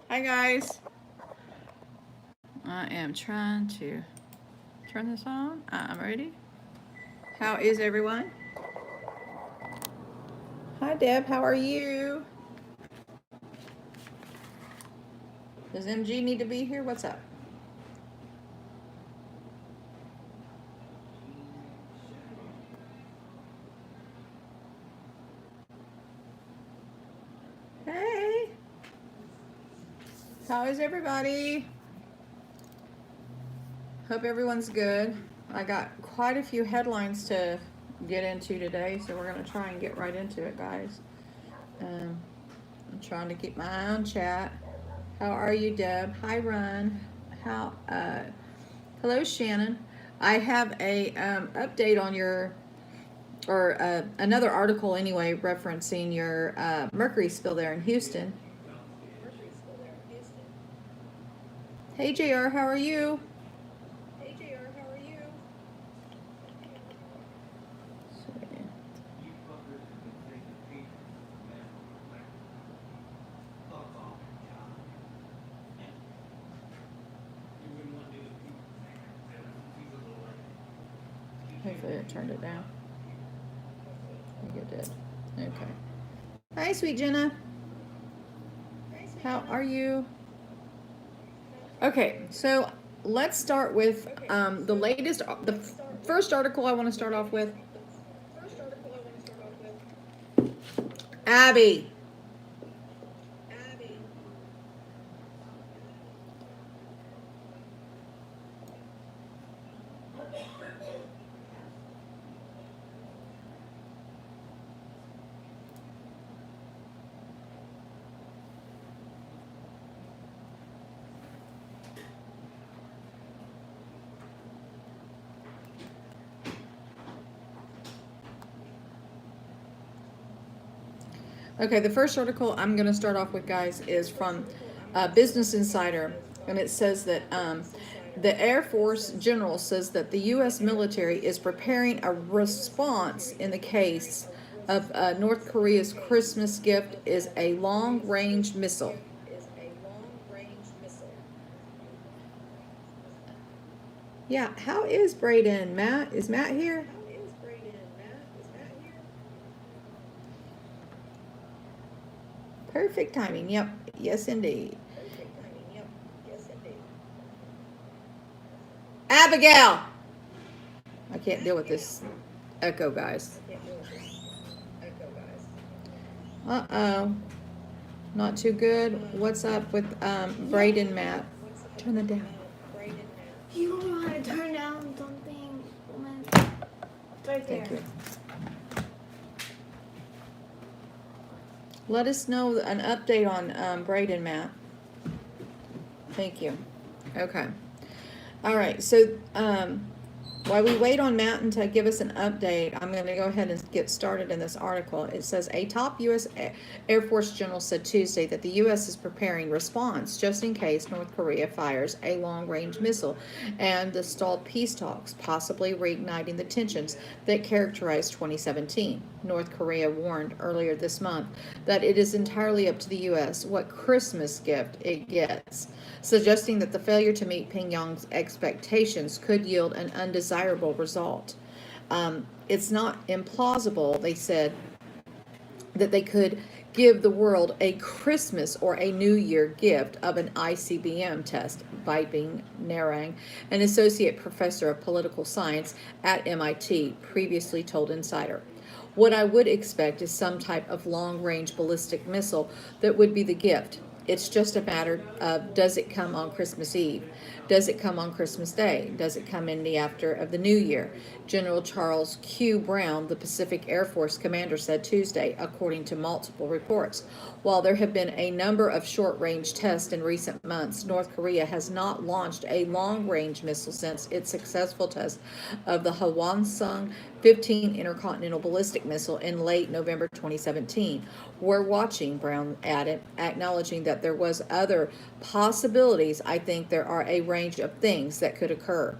Hi guys. I am trying to turn this on. I'm ready. How is everyone? Hi Deb, how are you? Does MG need to be here? What's up? Hey. How is everybody? Hope everyone's good. I got quite a few headlines to get into today, so we're going to try and get right into it, guys. I'm trying to keep my eye on chat. How are you, Deb? Hi, Ron. How? Hello, Shannon. I have a update on your, or another article anyway, referencing your mercury spill there in Houston. Hey, JR, how are you? Hopefully it turned it down. I think it did. Okay. Hi, sweet Jenna. How are you? Okay, so let's start with the latest, the first article I want to start off with. Abby. Okay, the first article I'm going to start off with, guys, is from Business Insider, and it says that the Air Force General says that the U.S. military is preparing a response in the case of North Korea's Christmas gift is a long-range missile. Yeah, how is Braden? Matt? Is Matt here? Perfect timing. Yep. Yes, indeed. Abigail! I can't deal with this echo, guys. Uh-oh. Not too good. What's up with Braden, Matt? Turn it down. You don't know how to turn down something. It's right there. Thank you. Let us know an update on Braden, Matt. Thank you. Okay. All right. So while we wait on Matt to give us an update, I'm going to go ahead and get started in this article. It says a top U.S. Air Force general said Tuesday that the U.S. is preparing response just in case North Korea fires a long-range missile and the stalled peace talks, possibly reigniting the tensions that characterized 2017. North Korea warned earlier this month that it is entirely up to the U.S. what Christmas gift it gets, suggesting that the failure to meet Pyongyang's expectations could yield an undesirable result. It's not implausible, they said, that they could give the world a Christmas or a New Year gift of an ICBM test, Viping Narang, an associate professor of political science at MIT, previously told Insider. What I would expect is some type of long-range ballistic missile that would be the gift. It's just a matter of, does it come on Christmas Eve? Does it come on Christmas Day? Does it come in the after of the New Year? General Charles Q. Brown, the Pacific Air Force commander, said Tuesday, according to multiple reports. While there have been a number of short-range tests in recent months, North Korea has not launched a long-range missile since its successful test of the Hwasong 15 intercontinental ballistic missile in late November 2017. We're watching, Brown added, acknowledging that there was other possibilities. I think there are a range of things that could occur.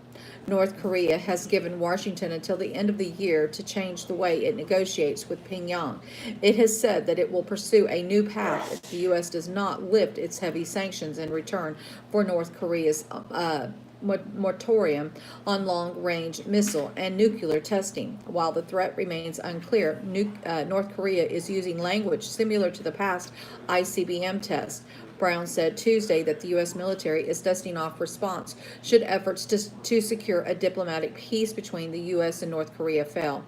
North Korea has given Washington until the end of the year to change the way it negotiates with Pyongyang. It has said that it will pursue a new path if the U.S. does not lift its heavy sanctions in return for North Korea's moratorium on long-range missile and nuclear testing. While the threat remains unclear, North Korea is using language similar to the past ICBM test. Brown said Tuesday that the U.S. military is dusting off response should efforts to secure a diplomatic peace between the U.S. and North Korea fail.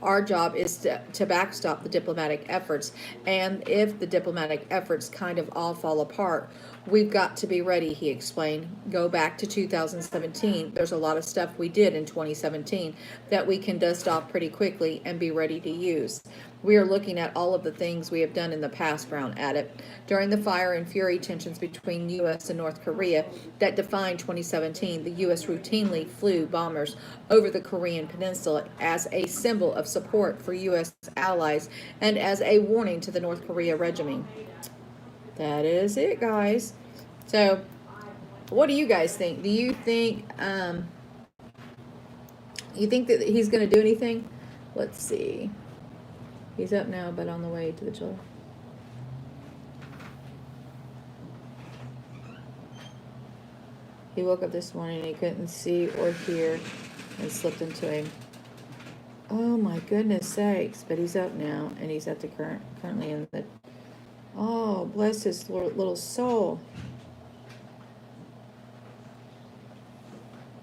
Our job is to backstop the diplomatic efforts, and if the diplomatic efforts kind of all fall apart, we've got to be ready, he explained. Go back to 2017. There's a lot of stuff we did in 2017 that we can dust off pretty quickly and be ready to use. We are looking at all of the things we have done in the past, Brown added. During the fire and fury tensions between U.S. and North Korea that defined 2017, the U.S. routinely flew bombers over the Korean peninsula as a symbol of support for U.S. allies and as a warning to the North Korea regime. That is it, guys. So, what do you guys think? Do you think that he's going to do anything? Let's see. He's up now, but on the way to the children. He woke up this morning and he couldn't see or hear and slipped into a, oh my goodness sakes, but he's up now and he's at the currently in the, oh, bless his little soul.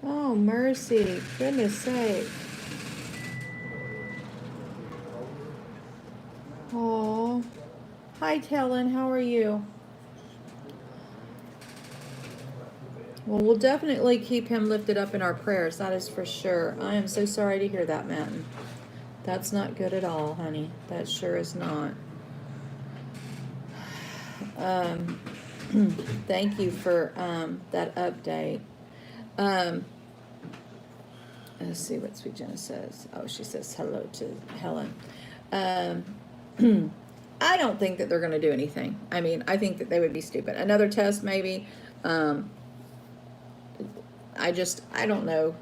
Oh, mercy, goodness sake. Oh, hi, Helen. How are you? Well, we'll definitely keep him lifted up in our prayers. That is for sure. I am so sorry to hear that, Matten. That's not good at all, honey. That sure is not. Thank you for that update. Let's see what Sweet Jenna says. Oh, she says hello to Helen. I don't think that they're going to do anything. I mean, I think that they would be stupid. Another test, maybe. I don't know.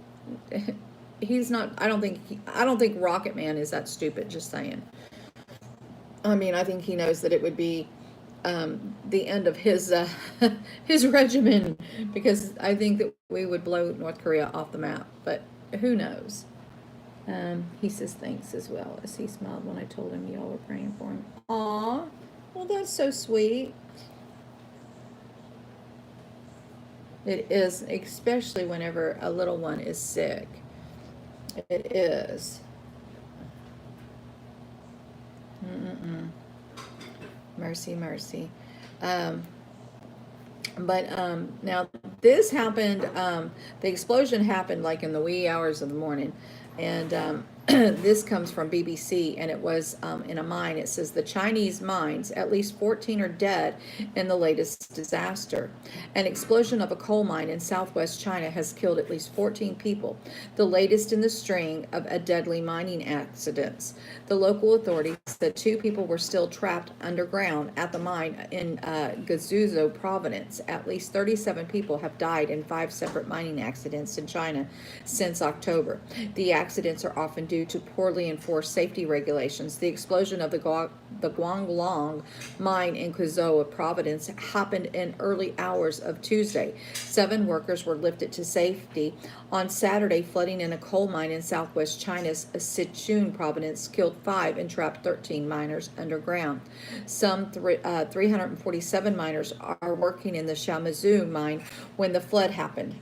He's not. I don't think Rocket Man is that stupid. Just saying. I mean, I think he knows that it would be the end of his his regimen, because I think that we would blow North Korea off the map. But who knows? He says thanks as well, as he smiled when I told him y'all were praying for him. Aw, well, that's so sweet. It is, especially whenever a little one is sick. It is. Mercy, mercy. Now this happened, the explosion happened like in the wee hours of the morning, and this comes from BBC, and it was in a mine. It says the Chinese mines, at least 14 are dead in the latest disaster. An explosion of a coal mine in southwest China has killed at least 14 people, the latest in the string of a deadly mining accidents. The local authorities said 2 people were still trapped underground at the mine in Guizhou province. At least 37 people have died in 5 separate mining accidents in China since October. The accidents are often due to poorly enforced safety regulations. The explosion of the Guanglong mine in Guizhou province happened in early hours of Tuesday. 7 workers were lifted to safety. On Saturday, flooding in a coal mine in southwest China's Sichuan province killed 5 and trapped 13 miners underground. Some 347 miners are working in the Shamazhu mine when the flood happened.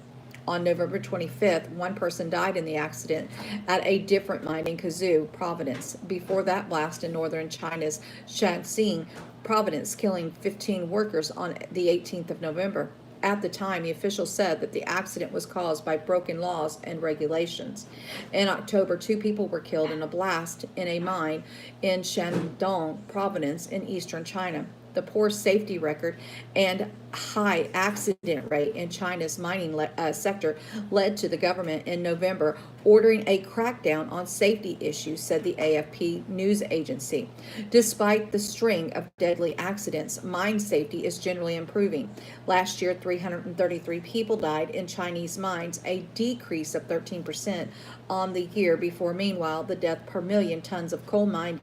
On November 25th, 1 person died in the accident at a different mine in Guizhou province. Before that blast in northern China's Shaanxi province, killing 15 workers on the 18th of November. At the time, the officials said that the accident was caused by broken laws and regulations. In October, 2 people were killed in a blast in a mine in Shandong province in eastern China. The poor safety record and high accident rate in China's mining sector led to the government in November ordering a crackdown on safety issues, said the AFP news agency. Despite the string of deadly accidents, mine safety is generally improving. Last year, 333 people died in Chinese mines, a decrease of 13% on the year before. Meanwhile, the death per million tons of coal mined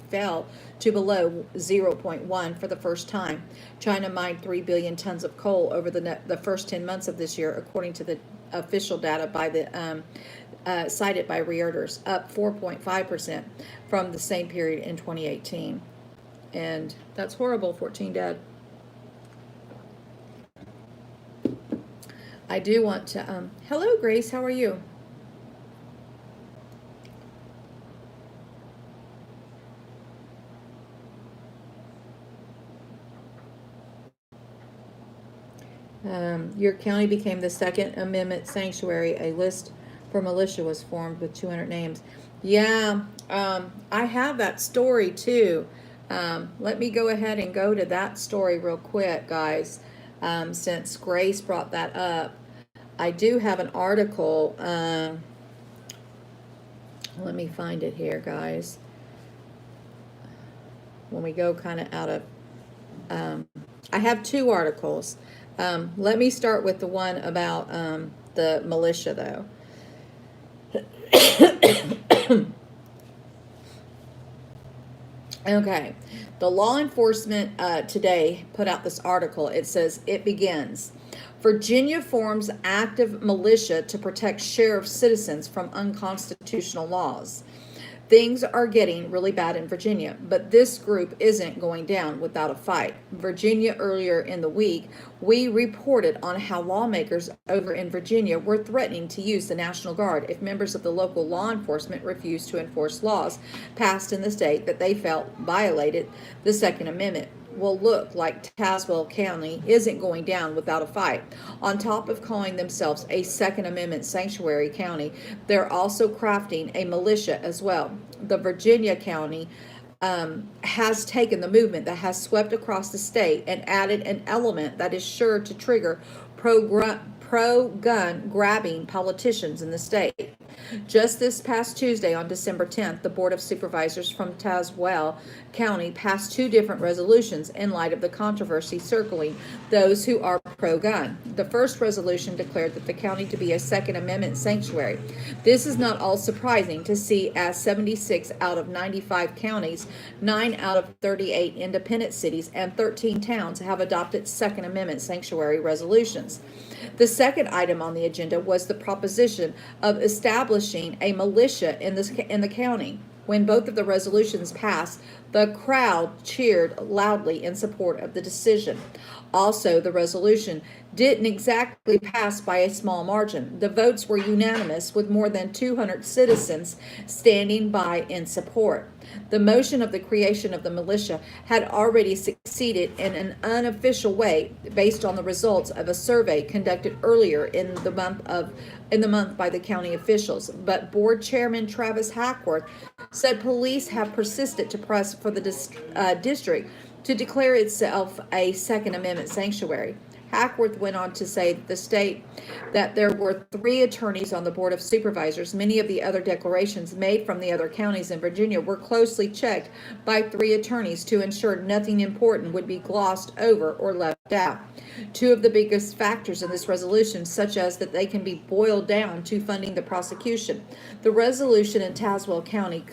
fell to below 0.1 for the first time. China mined 3 billion tons of coal over the first 10 months of this year, according to the official data by the cited by Reuters, up 4.5% from the same period in 2018. And that's horrible, 14 dead. I do want to, hello Grace, how are you? Your county became the Second Amendment sanctuary. A list for militia was formed with 200 names. Yeah, I have that story too. Let me go ahead and go to that story real quick, guys, since Grace brought that up. I do have an article. Let me find it here, guys. When we go kind of out of, I have two articles. Let me start with the one about the militia, though. Okay, the law enforcement today put out this article. It says, it begins. Virginia forms active militia to protect sheriff citizens from unconstitutional laws. Things are getting really bad in Virginia, but this group isn't going down without a fight. Virginia, earlier in the week, we reported on how lawmakers over in Virginia were threatening to use the National Guard if members of the local law enforcement refused to enforce laws passed in the state that they felt violated the Second Amendment. Will look like Tazewell County isn't going down without a fight. On top of calling themselves a Second Amendment sanctuary county, they're also crafting a militia as well. The Virginia county has taken the movement that has swept across the state and added an element that is sure to trigger pro-gun grabbing politicians in the state. Just this past Tuesday, on December 10th, the Board of Supervisors from Tazewell County passed two different resolutions in light of the controversy circling those who are pro-gun. The first resolution declared that the county to be a Second Amendment sanctuary. This is not all surprising to see, as 76 out of 95 counties, 9 out of 38 independent cities, and 13 towns have adopted Second Amendment sanctuary resolutions. The second item on the agenda was the proposition of establishing a militia in the county. When both of the resolutions passed, the crowd cheered loudly in support of the decision. Also, the resolution didn't exactly pass by a small margin. The votes were unanimous, with more than 200 citizens standing by in support. The motion of the creation of the militia had already succeeded in an unofficial way based on the results of a survey conducted earlier in the month by the county officials. But board chairman Travis Hackworth said police have persisted to press for the district to declare itself a Second Amendment sanctuary. Hackworth went on to say that there were 3 attorneys on the Board of Supervisors. Many of the other declarations made from the other counties in Virginia were closely checked by 3 attorneys to ensure nothing important would be glossed over or left out. 2 of the biggest factors in this resolution, such as that they can be boiled down to funding the prosecution. The resolution in Tazewell County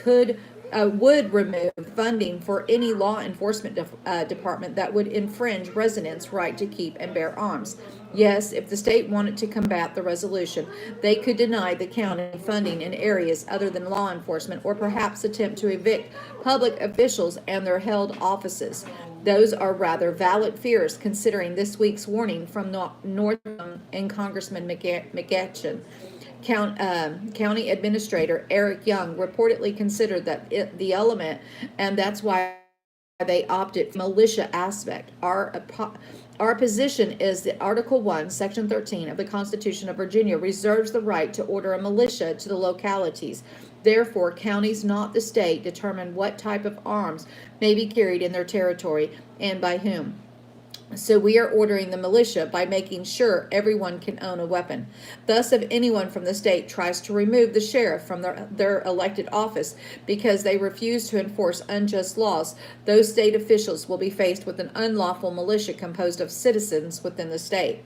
would remove funding for any law enforcement department that would infringe residents' right to keep and bear arms. Yes, if the state wanted to combat the resolution, they could deny the county funding in areas other than law enforcement, or perhaps attempt to evict public officials and their held offices. Those are rather valid fears, considering this week's warning from North and Congressman McGetchen. County Administrator Eric Young reportedly considered that the element, and that's why they opted for militia aspect. Our position is that Article 1, Section 13 of the Constitution of Virginia reserves the right to order a militia to the localities Therefore, counties, not the state, determine what type of arms may be carried in their territory and by whom. So we are ordering the militia by making sure everyone can own a weapon. Thus, if anyone from the state tries to remove the sheriff from their elected office because they refuse to enforce unjust laws, those state officials will be faced with an unlawful militia composed of citizens within the state.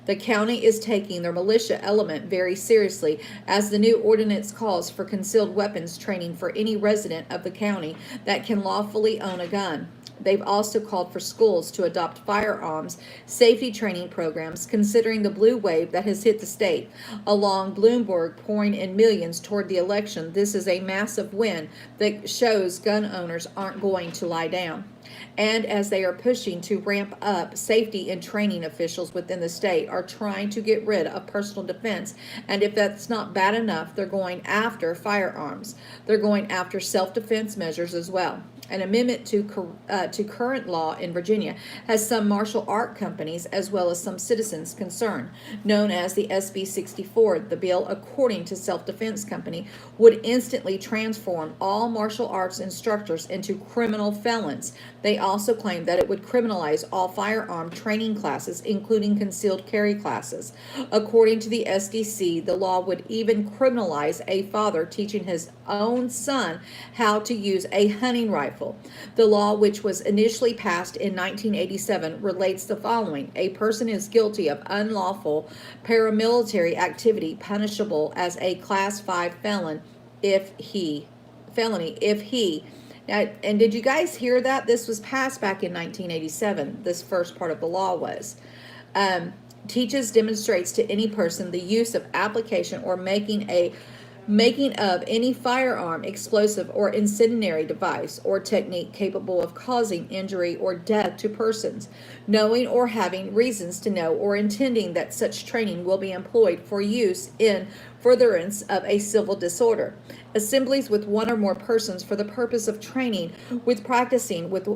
The county is taking their militia element very seriously, as the new ordinance calls for concealed weapons training for any resident of the county that can lawfully own a gun. They've also called for schools to adopt firearms safety training programs, considering the blue wave that has hit the state. Along Bloomberg pouring in millions toward the election, this is a massive win that shows gun owners aren't going to lie down. And as they are pushing to ramp up, safety and training officials within the state are trying to get rid of personal defense. And if that's not bad enough, they're going after firearms. They're going after self-defense measures as well. An amendment to current law in Virginia has some martial art companies as well as some citizens concerned, known as the SB 64. The bill, according to Self-Defense Company, would instantly transform all martial arts instructors into criminal felons. They also claim that it would criminalize all firearm training classes, including concealed carry classes. According to the SDC, the law would even criminalize a father teaching his own son how to use a hunting rifle. The law, which was initially passed in 1987, relates the following: a person is guilty of unlawful paramilitary activity punishable as a class 5 felony if he and did you guys hear that? This was passed back in 1987. This first part of the law was. Teaches, demonstrates to any person the use of application or making of any firearm, explosive, or incendiary device or technique capable of causing injury or death to persons, knowing or having reasons to know or intending that such training will be employed for use in furtherance of a civil disorder. Assemblies with one or more persons for the purpose of training, with practicing with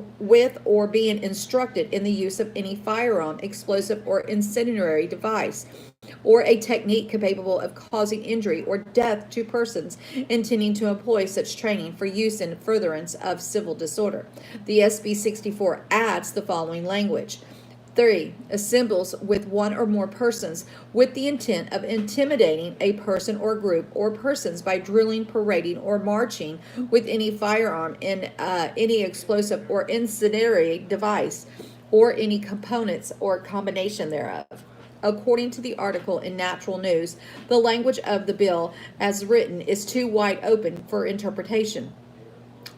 or being instructed in the use of any firearm, explosive, or incendiary device, or a technique capable of causing injury or death to persons intending to employ such training for use in furtherance of civil disorder. The SB 64 adds the following language. 3. Assembles with one or more persons with the intent of intimidating a person or group or persons by drilling, parading, or marching with any firearm in any explosive or incendiary device or any components or combination thereof. According to the article in Natural News, the language of the bill as written is too wide open for interpretation,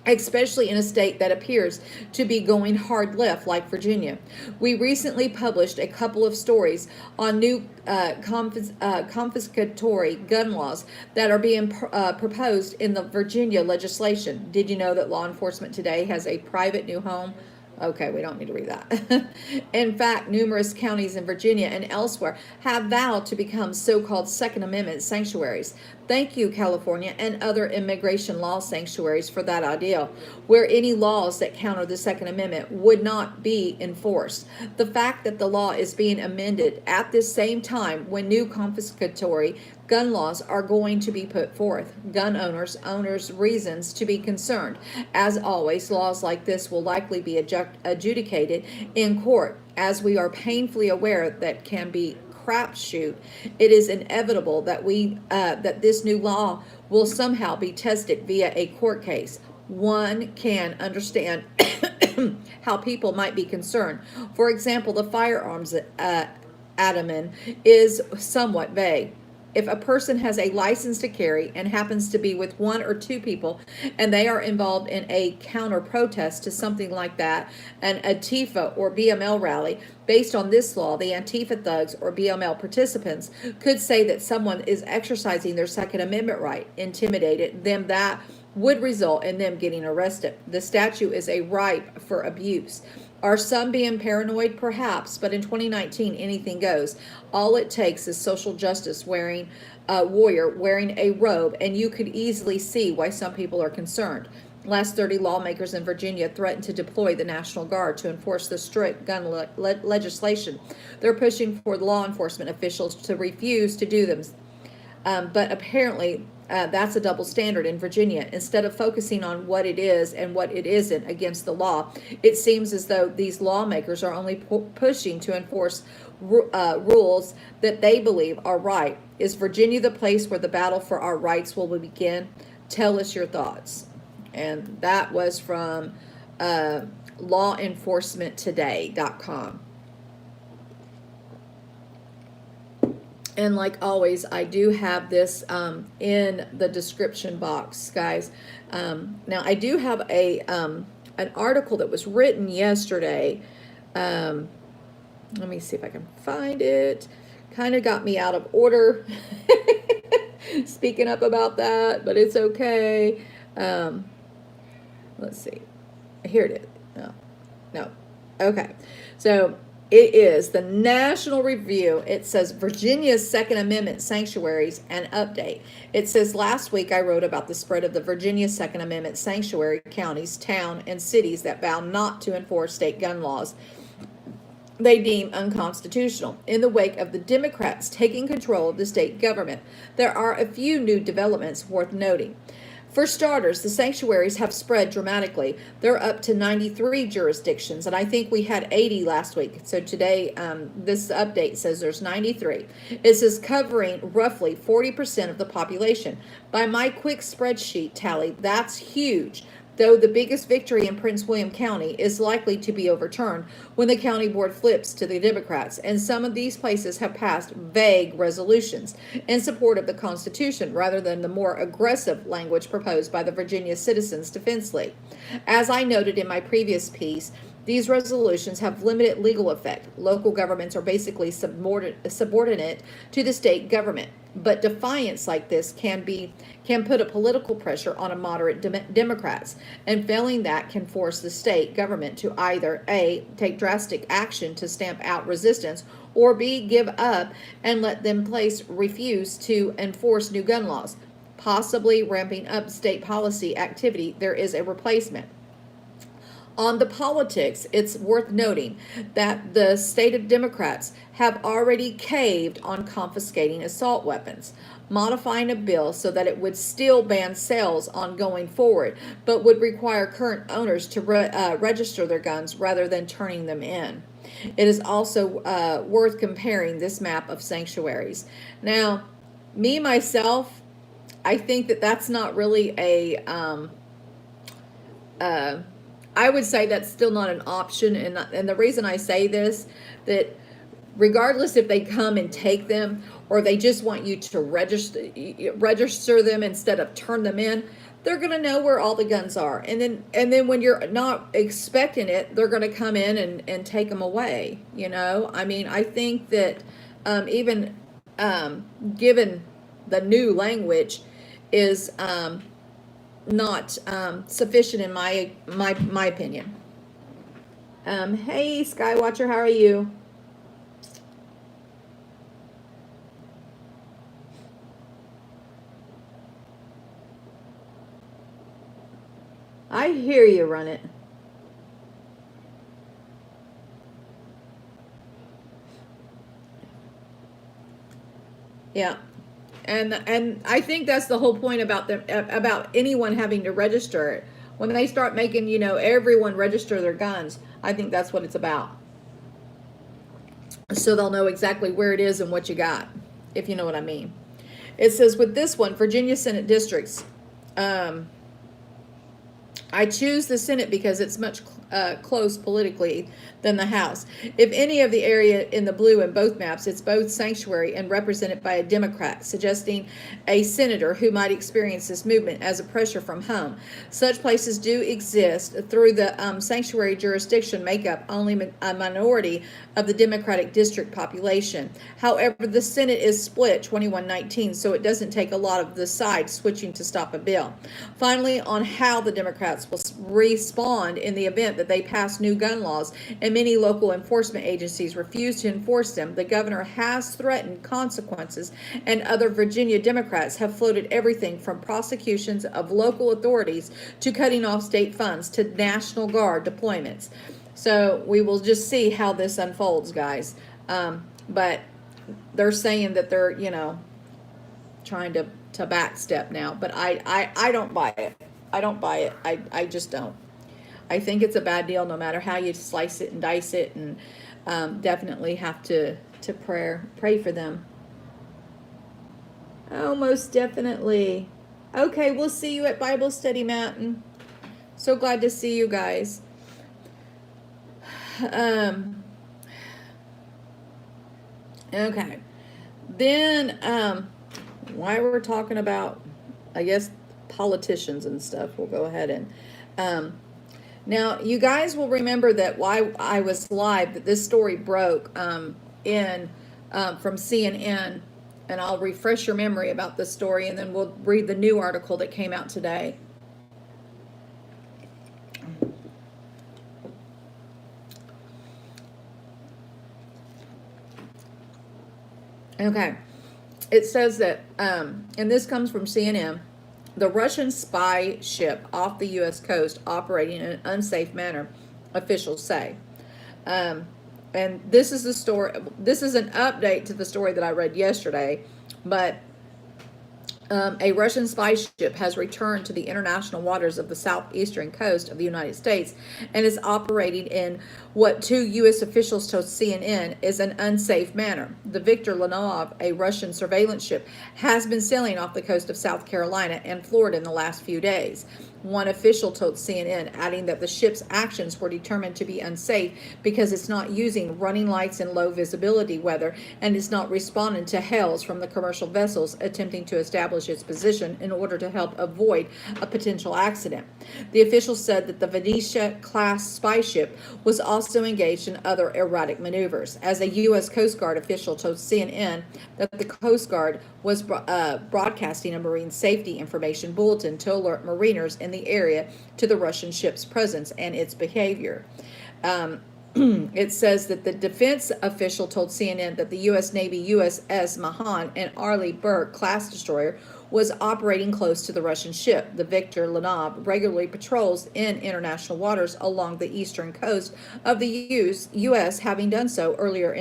especially in a state that appears to be going hard left like Virginia. We recently published a couple of stories on new confiscatory gun laws that are being proposed in the Virginia legislation. Did you know that law enforcement today has a private new home? Okay, we don't need to read that. In fact, numerous counties in Virginia and elsewhere have vowed to become so-called Second Amendment sanctuaries. Thank you, California and other immigration law sanctuaries, for that ideal, where any laws that counter the Second Amendment would not be enforced. The fact that the law is being amended at this same time when new confiscatory gun laws are going to be put forth, gun owners' reasons to be concerned. As always, laws like this will likely be adjudicated in court, as we are painfully aware that can be crapshoot. It is inevitable that that this new law will somehow be tested via a court case. One can understand how people might be concerned. For example, the firearms adamant is somewhat vague. If a person has a license to carry and happens to be with one or two people and they are involved in a counter protest to something like that, an Antifa or BML rally, based on this law, the Antifa thugs or BML participants could say that someone is exercising their Second Amendment right, intimidated them, that would result in them getting arrested. The statute is a ripe for abuse. Are some being paranoid? Perhaps, but in 2019, anything goes. All it takes is social justice wearing warrior wearing a robe, and you could easily see why some people are concerned. Last 30 lawmakers in Virginia threatened to deploy the National Guard to enforce the strict gun legislation. They're pushing for law enforcement officials to refuse to do them. But apparently that's a double standard in Virginia. Instead of focusing on what it is and what it isn't against the law, it seems as though these lawmakers are only pushing to enforce rules that they believe are right. Is Virginia the place where the battle for our rights will begin? Tell us your thoughts. And that was from lawenforcementtoday.com. And like always, I do have this in the description box, guys. Now, I do have an article that was written yesterday. Let me see if I can find it. Kind of got me out of order speaking up about that, but it's okay. Let's see. Here it is. No. Okay. So it is the National Review. It says Virginia's Second Amendment sanctuaries and update. It says last week I wrote about the spread of the Virginia Second Amendment sanctuary counties, town, and cities that vow not to enforce state gun laws they deem unconstitutional. In the wake of the Democrats taking control of the state government, there are a few new developments worth noting. For starters, the sanctuaries have spread dramatically. They're up to 93 jurisdictions, and I think we had 80 last week. So today, this update says there's 93. It says covering roughly 40% of the population. By my quick spreadsheet tally, that's huge. Though the biggest victory in Prince William County is likely to be overturned when the county board flips to the Democrats, and some of these places have passed vague resolutions in support of the Constitution rather than the more aggressive language proposed by the Virginia Citizens Defense League. As I noted in my previous piece, these resolutions have limited legal effect. Local governments are basically subordinate to the state government. But defiance like this can put a political pressure on a moderate Democrats, and failing that can force the state government to either A, take drastic action to stamp out resistance, or B, give up and let them refuse to enforce new gun laws. Possibly ramping up state policy activity, there is a replacement. On the politics, it's worth noting that the state of Democrats have already caved on confiscating assault weapons, modifying a bill so that it would still ban sales on going forward, but would require current owners to register their guns rather than turning them in. It is also worth comparing this map of sanctuaries. Now, myself, I think that that's not really I would say that's still not an option, and the reason I say this, that regardless if they come and take them or they just want you to register them instead of turn them in, they're going to know where all the guns are, and then when you're not expecting it, they're going to come in and take them away. I mean, I think that even given the new language is not sufficient in my opinion. Hey Skywatcher, how are you? I hear you, Run It. Yeah. And I think that's the whole point about anyone having to register it. When they start making, everyone register their guns, I think that's what it's about. So they'll know exactly where it is and what you got, if you know what I mean. It says with this one, Virginia Senate districts, I choose the Senate because it's much close politically than the House. If any of the area in the blue in both maps, it's both sanctuary and represented by a Democrat, suggesting a senator who might experience this movement as a pressure from home. Such places do exist. Through the sanctuary jurisdiction make up only a minority of the Democratic district population. However, the Senate is split 21-19, so it doesn't take a lot of the side switching to stop a bill. Finally, on how the Democrats will respond in the event that they pass new gun laws and many local enforcement agencies refuse to enforce them, the governor has threatened consequences, and other Virginia Democrats have floated everything from prosecutions of local authorities to cutting off state funds to National Guard deployments. So we will just see how this unfolds, guys. But they're saying that they're, trying to backstep now, but I don't buy it. I don't buy it. I just don't. I think it's a bad deal no matter how you slice it and dice it, and definitely have to pray for them. Oh, most definitely. Okay, we'll see you at Bible Study Mountain. So glad to see you guys. Okay. Then, while we're talking about, I guess, politicians and stuff, we'll go ahead and, now you guys will remember that why I was live, that this story broke, from CNN, and I'll refresh your memory about this story, and then we'll read the new article that came out today. Okay. It says that, and this comes from CNN, the Russian spy ship off the U.S. coast operating in an unsafe manner, officials say. And this is the story. This is an update to the story that I read yesterday, but a Russian spy ship has returned to the international waters of the southeastern coast of the United States and is operating in what two U.S. officials told CNN is an unsafe manner. The Victor Lanov, a Russian surveillance ship, has been sailing off the coast of South Carolina and Florida in the last few days. One official told CNN, adding that the ship's actions were determined to be unsafe because it's not using running lights in low visibility weather and is not responding to hails from the commercial vessels attempting to establish its position in order to help avoid a potential accident. The official said that the Venetia-class spy ship was also engaged in other erratic maneuvers. As a U.S. Coast Guard official told CNN that the Coast Guard was broadcasting a marine safety information bulletin to alert mariners in the area to the Russian ship's presence and its behavior. It says that the defense official told CNN that the U.S. Navy USS Mahan and Arleigh Burke class destroyer was operating close to the Russian ship. The Victor Lanov regularly patrols in international waters along the eastern coast of the U.S., having done so earlier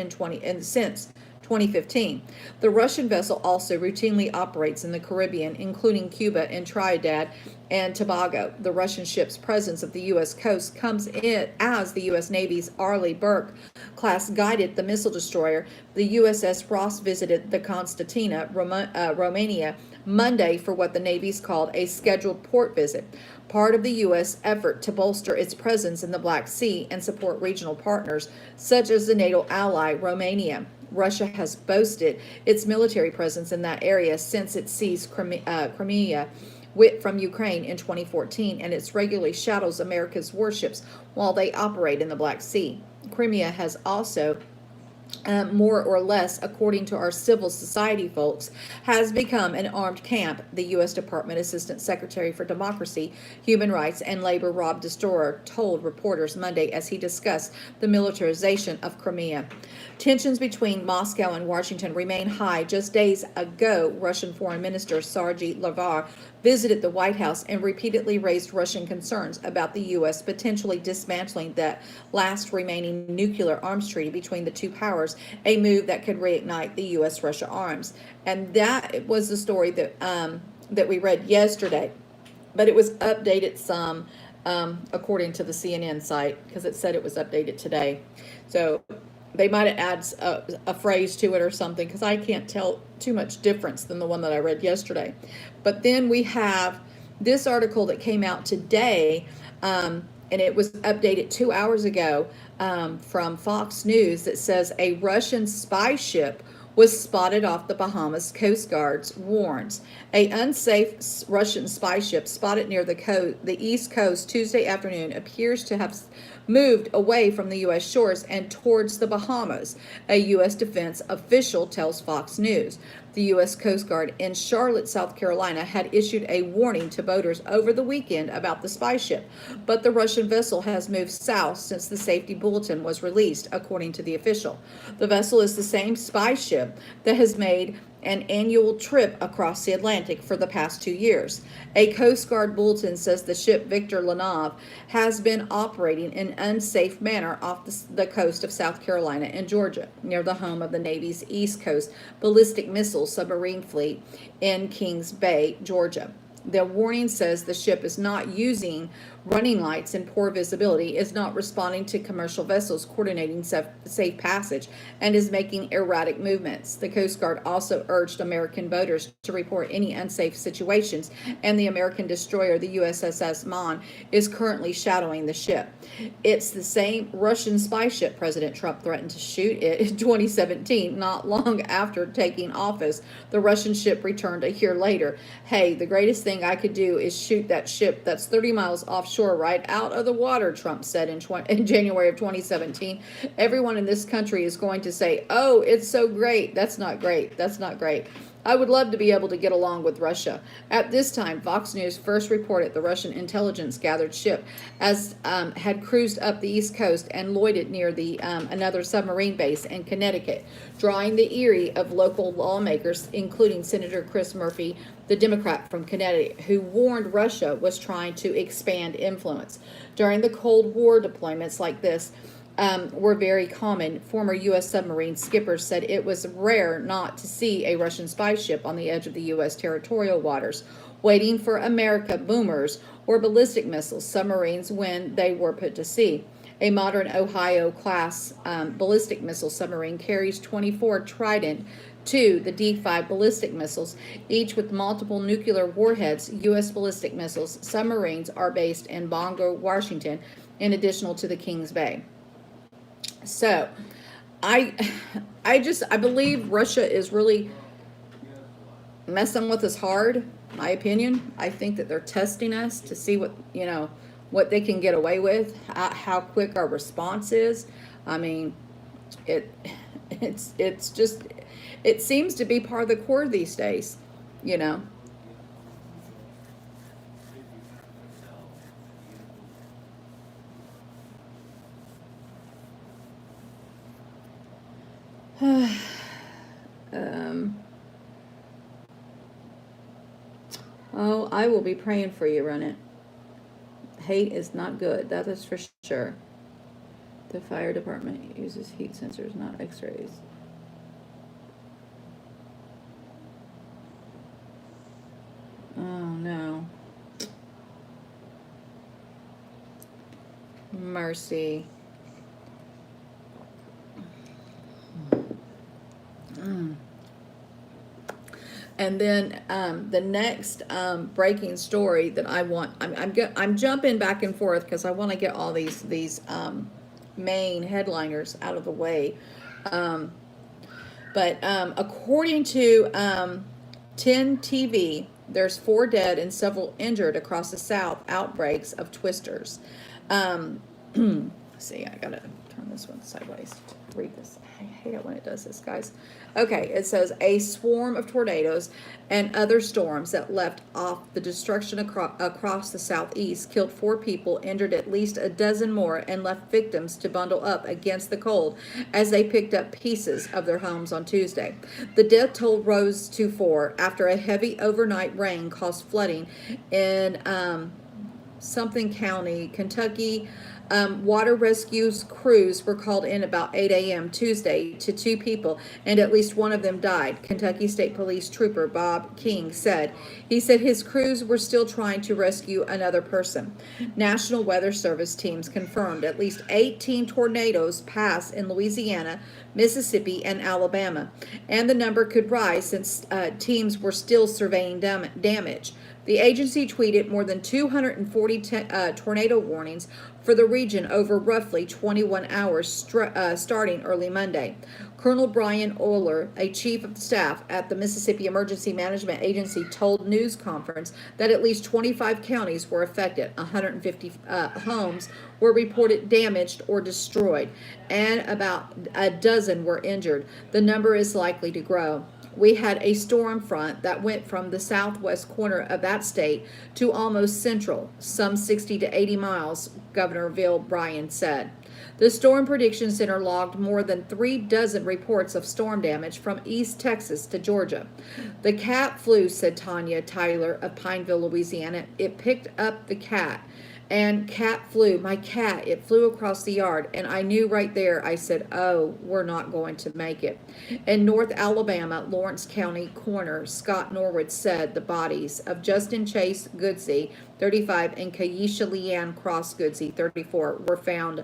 since 2015. The Russian vessel also routinely operates in the Caribbean, including Cuba and Trinidad and Tobago. The Russian ship's presence at the U.S. coast comes in as the U.S. Navy's Arleigh Burke class guided the missile destroyer. The USS Ross visited the Constantina, Romania, Monday for what the Navy's called a scheduled port visit, part of the U.S. effort to bolster its presence in the Black Sea and support regional partners such as the NATO ally Romania. Russia has boasted its military presence in that area since it seized Crimea from Ukraine in 2014, and it regularly shadows America's warships while they operate in the Black Sea. Crimea has also, more or less, according to our civil society folks, has become an armed camp, the U.S. Department Assistant Secretary for Democracy, Human Rights, and Labor Rob Destroyer told reporters Monday as he discussed the militarization of Crimea. Tensions between Moscow and Washington remain high. Just days ago, Russian Foreign Minister Sergei Lavrov visited the White House and repeatedly raised Russian concerns about the U.S. potentially dismantling that last remaining nuclear arms treaty between the two powers, a move that could reignite the U.S.-Russia arms. And that was the story that we read yesterday, but it was updated some according to the CNN site, because it said it was updated today. So they might have added a phrase to it or something, because I can't tell too much difference than the one that I read yesterday. But then we have this article that came out today, and it was updated 2 hours ago from Fox News, that says a Russian spy ship was spotted off the Bahamas. Coast Guards warns. A unsafe Russian spy ship spotted near the East Coast Tuesday afternoon appears to have moved away from the U.S. shores and towards the Bahamas, a U.S. defense official tells Fox News. The U.S. Coast Guard in Charlotte, South Carolina, had issued a warning to boaters over the weekend about the spy ship, but the Russian vessel has moved south since the safety bulletin was released, according to the official. The vessel is the same spy ship that has made an annual trip across the Atlantic for the past 2 years. A Coast Guard bulletin says the ship Victor Lenov has been operating in an unsafe manner off the coast of South Carolina and Georgia, near the home of the Navy's East Coast ballistic missile submarine fleet in Kings Bay, Georgia. The warning says the ship is not using running lights and poor visibility, is not responding to commercial vessels coordinating safe passage, and is making erratic movements. The Coast Guard also urged American boaters to report any unsafe situations, and the American destroyer, the USS Mon, is currently shadowing the ship. It's the same Russian spy ship President Trump threatened to shoot it in 2017, not long after taking office. The Russian ship returned a year later. Hey, the greatest thing I could do is shoot that ship that's 30 miles offshore right out of the water, Trump said in January of 2017. Everyone in this country is going to say, oh, it's so great. That's not great. That's not great. I would love to be able to get along with Russia. At this time, Fox News first reported the Russian intelligence gathered ship as had cruised up the East Coast and loitered near the another submarine base in Connecticut, drawing the ear of local lawmakers, including Senator Chris Murphy, the Democrat from Connecticut, who warned Russia was trying to expand influence. During the Cold War, deployments like this were very common. Former U.S. submarine skippers said it was rare not to see a Russian spy ship on the edge of the U.S. territorial waters, waiting for America boomers or ballistic missiles submarines when they were put to sea. A modern Ohio-class ballistic missile submarine carries 24 Trident II, the D-5 ballistic missiles, each with multiple nuclear warheads. U.S. ballistic missiles submarines are based in Bongo, Washington, in addition to the Kings Bay. So, I believe Russia is really messing with us hard, my opinion. I think that they're testing us to see what they can get away with, how quick our response is. I mean, it's just, it seems to be part of the core these days, you know. Oh, I will be praying for you, Run It. Hate is not good, that is for sure. The fire department uses heat sensors, not x-rays. Oh, no. Mercy. And then the next breaking story that I want, I'm jumping back and forth because I want to get all these main headliners out of the way. But according to 10 TV, there's 4 dead and several injured across the South outbreaks of twisters. See, I gotta turn this one sideways to read this. I hate it when it does this, guys. Okay, it says a swarm of tornadoes and other storms that left off the destruction across the Southeast killed 4 people, injured at least a dozen more, and left victims to bundle up against the cold as they picked up pieces of their homes on Tuesday. The death toll rose to 4 after a heavy overnight rain caused flooding in something county, Kentucky. Water rescue crews were called in about 8 a.m. Tuesday to 2 people, and at least one of them died, Kentucky State Police Trooper Bob King said. He said his crews were still trying to rescue another person. National Weather Service teams confirmed at least 18 tornadoes passed in Louisiana, Mississippi, and Alabama, and the number could rise since teams were still surveying damage. The agency tweeted more than 240 tornado warnings for the region over roughly 21 hours starting early Monday. Colonel Brian Euler, a chief of staff at the Mississippi Emergency Management Agency, told news conference that at least 25 counties were affected. 150 homes were reported damaged or destroyed, and about a dozen were injured. The number is likely to grow. We had a storm front that went from the southwest corner of that state to almost central, some 60 to 80 miles, Governor Bill Bryan said. The Storm Prediction Center logged more than 36 reports of storm damage from East Texas to Georgia. The cat flew, said Tanya Tyler of Pineville, Louisiana. It picked up the cat. And cat flew, my cat, it flew across the yard. And I knew right there, I said, oh, we're not going to make it. In North Alabama, Lawrence County Coroner Scott Norwood said the bodies of Justin Chase Goodsey, 35, and Kayesha Leanne Cross Goodsey, 34, were found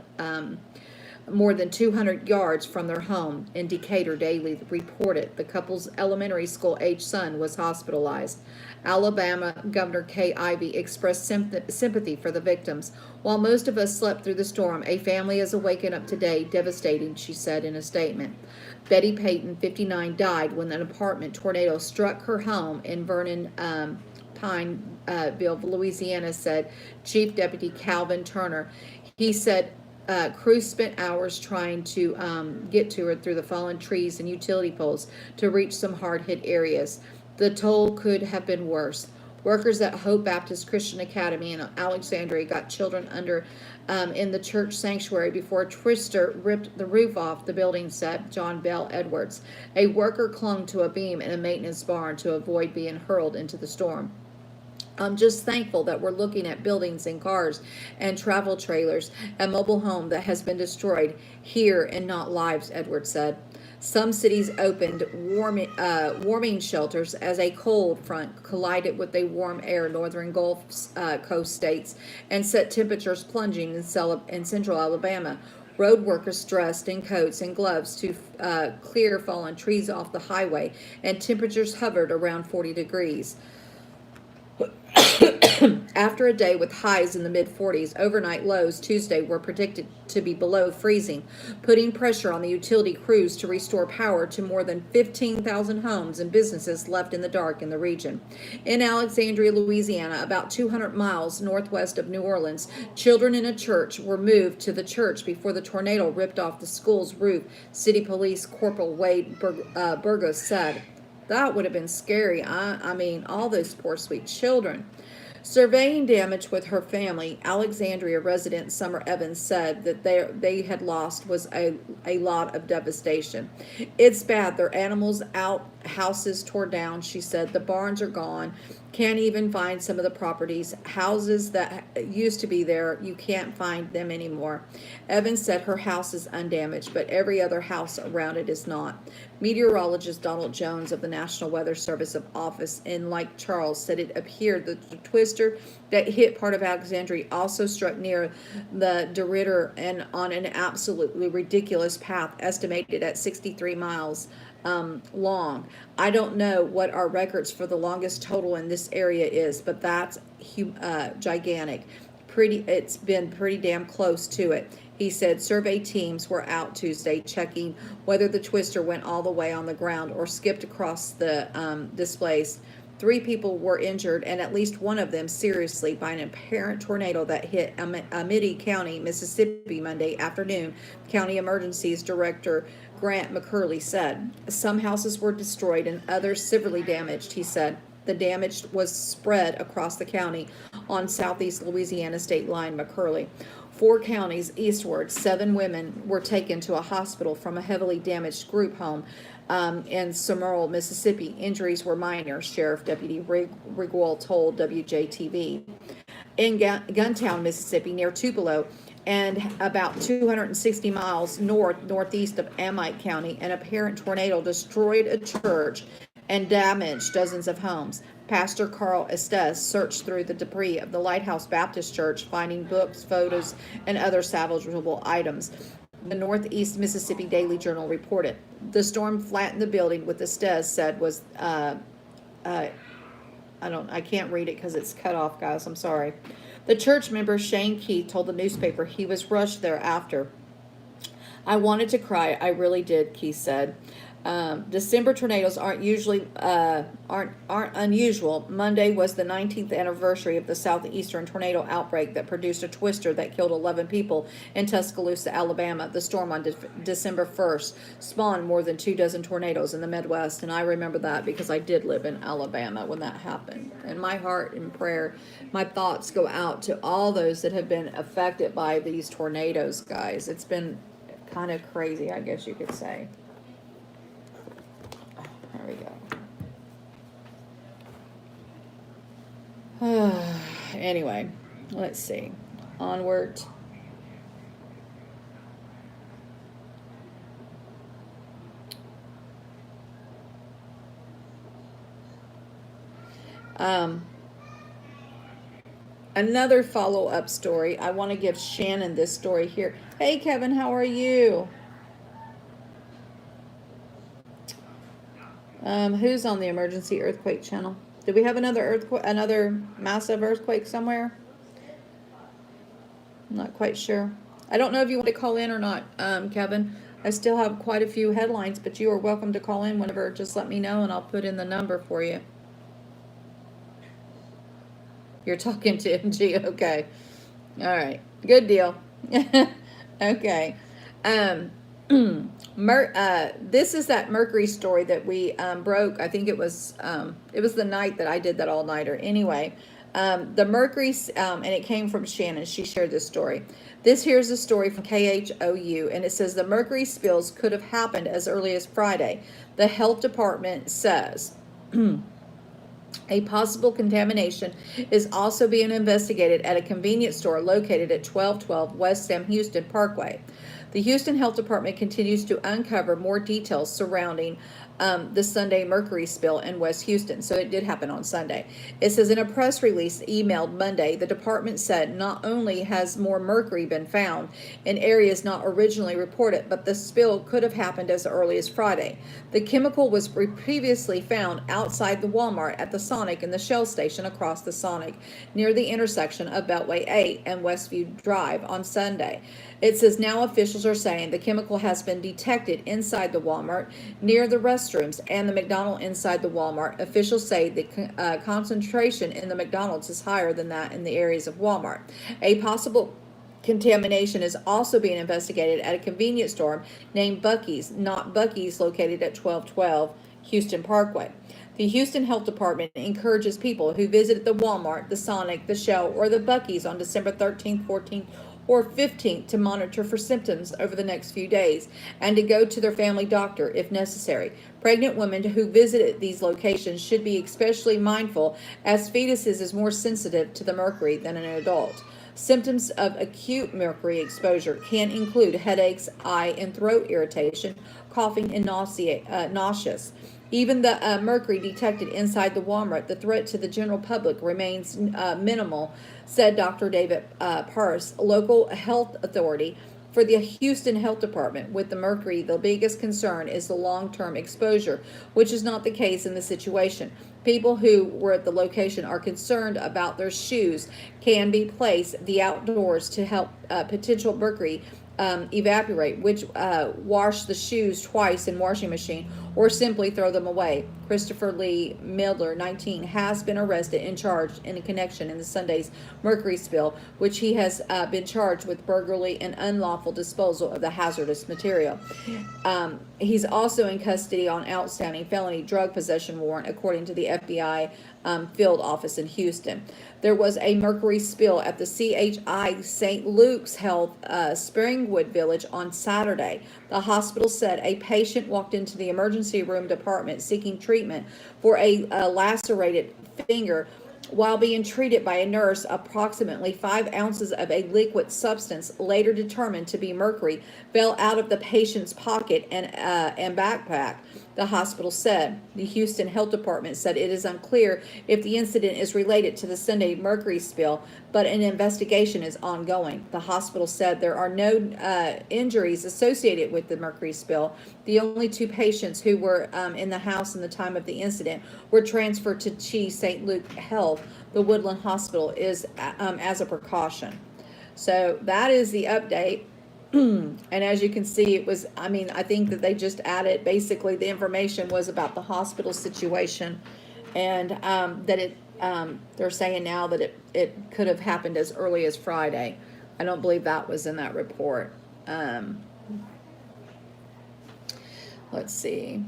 more than 200 yards from their home. In Decatur Daily reported the couple's elementary school-age son was hospitalized. Alabama Governor Kay Ivey expressed sympathy for the victims. While most of us slept through the storm, a family is awakened up today, devastating, she said in a statement. Betty Payton, 59, died when an apartment tornado struck her home in Vernon, Pineville, Louisiana, said Chief Deputy Calvin Turner. He said crews spent hours trying to get to her through the fallen trees and utility poles to reach some hard-hit areas. The toll could have been worse. Workers at Hope Baptist Christian Academy in Alexandria got children under in the church sanctuary before a twister ripped the roof off the building, said John Bell Edwards. A worker clung to a beam in a maintenance barn to avoid being hurled into the storm. I'm just thankful that we're looking at buildings and cars and travel trailers and mobile home that has been destroyed here and not lives, Edwards said. Some cities opened warming shelters as a cold front collided with a warm air northern Gulf Coast states and set temperatures plunging in central Alabama. Road workers dressed in coats and gloves to clear fallen trees off the highway, and temperatures hovered around 40 degrees. After a day with highs in the mid-40s, overnight lows Tuesday were predicted to be below freezing, putting pressure on the utility crews to restore power to more than 15,000 homes and businesses left in the dark in the region. In Alexandria, Louisiana, about 200 miles northwest of New Orleans, children in a church were moved to the church before the tornado ripped off the school's roof, City Police Corporal Wade Burgos said. That would have been scary. I mean, all those poor sweet children. Surveying damage with her family, Alexandria resident Summer Evans said that they had lost was a lot of devastation. It's bad. Their animals out, houses tore down, she said. The barns are gone. Can't even find some of the properties. Houses that used to be there, you can't find them anymore. Evans said her house is undamaged, but every other house around it is not. Meteorologist Donald Jones of the National Weather Service office in Lake Charles said it appeared that the twister that hit part of Alexandria also struck near the DeRidder and on an absolutely ridiculous path estimated at 63 miles long. I don't know what our records for the longest total in this area is, but that's gigantic. It's been pretty damn close to it. He said survey teams were out Tuesday checking whether the twister went all the way on the ground or skipped across the displaced. 3 people were injured, and at least one of them seriously, by an apparent tornado that hit Amite County, Mississippi, Monday afternoon, County Emergencies Director Grant McCurley said. Some houses were destroyed and others severely damaged, he said. The damage was spread across the county on southeast Louisiana state line, McCurley. 4 counties eastward, 7 women were taken to a hospital from a heavily damaged group home in Summerall, Mississippi. Injuries were minor, Sheriff Deputy Rigwell told WJTV. In Guntown, Mississippi, near Tupelo, and about 260 miles northeast of Amite County, an apparent tornado destroyed a church and damaged dozens of homes. Pastor Carl Estes searched through the debris of the Lighthouse Baptist Church, finding books, photos, and other salvageable items. The Northeast Mississippi Daily Journal reported. The storm flattened the building, with Estes said was, I can't read it because it's cut off, guys. I'm sorry. The church member Shane Keith told the newspaper he was rushed thereafter. I wanted to cry. I really did, Keith said. December tornadoes aren't unusual. Monday was the 19th anniversary of the southeastern tornado outbreak that produced a twister that killed 11 people in Tuscaloosa, Alabama. The storm on December 1st spawned more than 24 tornadoes in the Midwest, and I remember that because I did live in Alabama when that happened. And my heart and prayer, my thoughts go out to all those that have been affected by these tornadoes, guys. It's been kind of crazy, I guess you could say. There we go. Anyway, let's see. Onward. Another follow-up story. I want to give Shannon this story here. Hey, Kevin, how are you? Who's on the emergency earthquake channel? Did we have another massive earthquake somewhere? I'm not quite sure. I don't know if you want to call in or not, Kevin. I still have quite a few headlines, but you are welcome to call in whenever. Just let me know and I'll put in the number for you. You're talking to MG, okay. All right, good deal. Okay. This is that Mercury story that we broke. I think it was the night that I did that all-nighter. Anyway, the Mercury, and it came from Shannon. She shared this story. Here's a story from KHOU, and it says the Mercury spills could have happened as early as Friday. The health department says. A possible contamination is also being investigated at a convenience store located at 1212 West Sam Houston Parkway. The Houston Health Department continues to uncover more details surrounding the Sunday Mercury spill in West Houston. So it did happen on Sunday. It says in a press release emailed Monday, the department said not only has more mercury been found in areas not originally reported, but the spill could have happened as early as Friday. The chemical was previously found outside the Walmart at the Sonic and the Shell station across the Sonic near the intersection of Beltway 8 and Westview Drive on Sunday. It says now officials are saying the chemical has been detected inside the Walmart, near the restrooms, and the McDonald's inside the Walmart. Officials say the concentration in the McDonald's is higher than that in the areas of Walmart. A possible contamination is also being investigated at a convenience store named Buc-ee's, not Buc-ee's, located at 1212 Houston Parkway. The Houston Health Department encourages people who visited the Walmart, the Sonic, the Shell, or the Buc-ee's on December 13th, 14th, or 15th to monitor for symptoms over the next few days and to go to their family doctor if necessary. Pregnant women who visited these locations should be especially mindful as fetuses is more sensitive to the mercury than an adult. Symptoms of acute mercury exposure can include headaches, eye and throat irritation, coughing, and nauseous. Even the mercury detected inside the Walmart, the threat to the general public remains minimal, said Dr. David Parse, local health authority for the Houston Health Department. With the mercury, the biggest concern is the long-term exposure, which is not the case in the situation. People who were at the location are concerned about their shoes can be placed the outdoors to help potential mercury evaporate, which wash the shoes twice in washing machine or simply throw them away. Christopher Lee Miller, 19, has been arrested and charged in connection in the Sunday's mercury spill, which he has been charged with burglary and unlawful disposal of the hazardous material. He's also in custody on outstanding felony drug possession warrant, according to the FBI field office in Houston. There was a mercury spill at the CHI St. Luke's Health Springwood Village on Saturday. The hospital said a patient walked into the emergency room department seeking treatment for a lacerated finger. While being treated by a nurse, approximately 5 ounces of a liquid substance, later determined to be mercury, fell out of the patient's pocket and backpack, the hospital said. The Houston Health Department said it is unclear if the incident is related to the Sunday mercury spill, but an investigation is ongoing. The hospital said there are no injuries associated with the mercury spill. The only 2 patients who were in the house in the time of the incident were transferred to CHI St. Luke Health, the Woodland Hospital, as a precaution. So that is the update. And as you can see, it was, I mean, I think that they just added, basically, the information was about the hospital situation. And that they're saying now that it could have happened as early as Friday. I don't believe that was in that report. Let's see.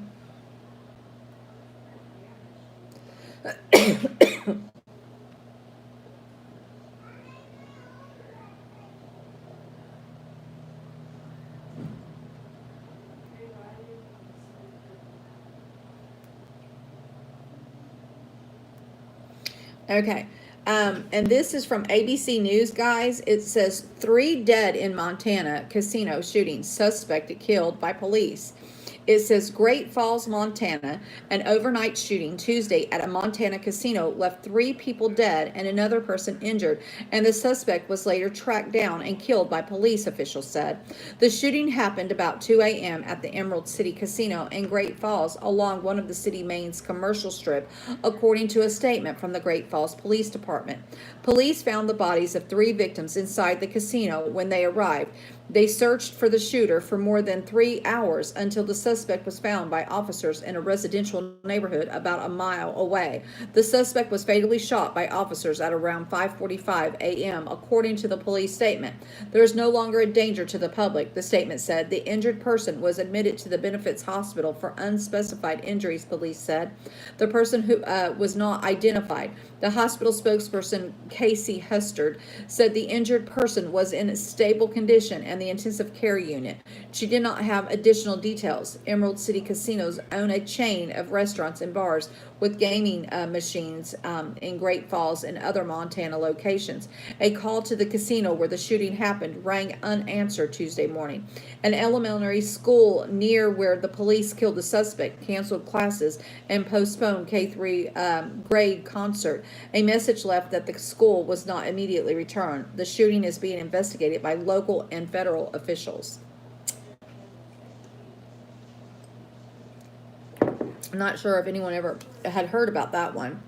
Okay. And this is from ABC News, guys. It says 3 dead in Montana casino shooting, suspect killed by police. It says Great Falls, Montana, an overnight shooting Tuesday at a Montana casino left 3 people dead and another person injured, and the suspect was later tracked down and killed by police, officials said. The shooting happened about 2 a.m. at the Emerald City Casino in Great Falls along one of the city main's commercial strip, according to a statement from the Great Falls Police Department. Police found the bodies of 3 victims inside the casino when they arrived. They searched for the shooter for more than 3 hours until the suspect was found by officers in a residential neighborhood about a mile away. The suspect was fatally shot by officers at around 5:45 a.m., according to the police statement. There is no longer a danger to the public, the statement said. The injured person was admitted to the Benefits Hospital for unspecified injuries, police said. The person who was not identified. The hospital spokesperson, Casey Hustard, said the injured person was in a stable condition and the intensive care unit. She did not have additional details. Emerald City Casinos own a chain of restaurants and bars with gaming machines in Great Falls and other Montana locations. A call to the casino where the shooting happened rang unanswered Tuesday morning. An elementary school near where the police killed the suspect canceled classes and postponed K-3 grade concert. A message left that the school was not immediately returned. The shooting is being investigated by local and federal officials. I'm not sure if anyone ever had heard about that one.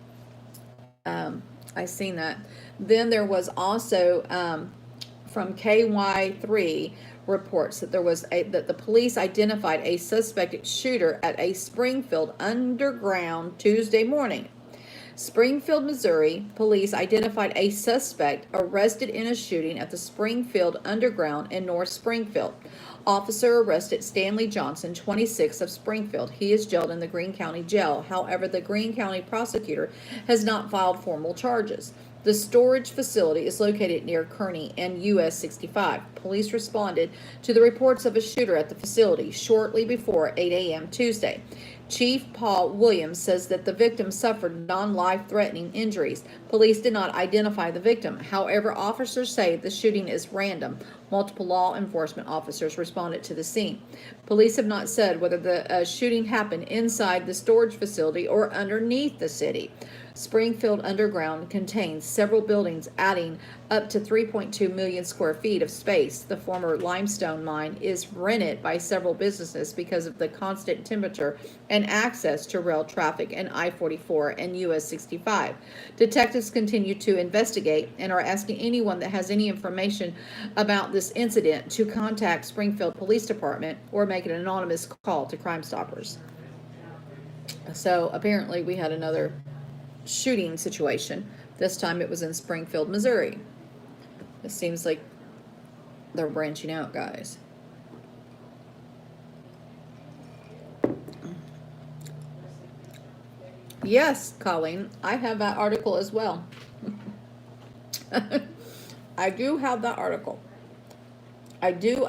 I seen that. Then there was also from KY3 reports that that the police identified a suspected shooter at a Springfield underground Tuesday morning. Springfield, Missouri, police identified a suspect arrested in a shooting at the Springfield Underground in North Springfield. Officer arrested Stanley Johnson, 26, of Springfield. He is jailed in the Greene County Jail. However, the Greene County prosecutor has not filed formal charges. The storage facility is located near Kearney and US 65. Police responded to the reports of a shooter at the facility shortly before 8 a.m. Tuesday. Chief Paul Williams says that the victim suffered non-life-threatening injuries. Police did not identify the victim. However, officers say the shooting is random. Multiple law enforcement officers responded to the scene. Police have not said whether the shooting happened inside the storage facility or underneath the city. Springfield Underground contains several buildings, adding up to 3.2 million square feet of space. The former limestone mine is rented by several businesses because of the constant temperature and access to rail traffic in I-44 and US 65. Detectives continue to investigate and are asking anyone that has any information about this incident to contact Springfield Police Department or make an anonymous call to Crime Stoppers. So apparently we had another shooting situation. This time it was in Springfield, Missouri. It seems like they're branching out, guys. Yes, Colleen, I have that article as well. I do have that article. I do.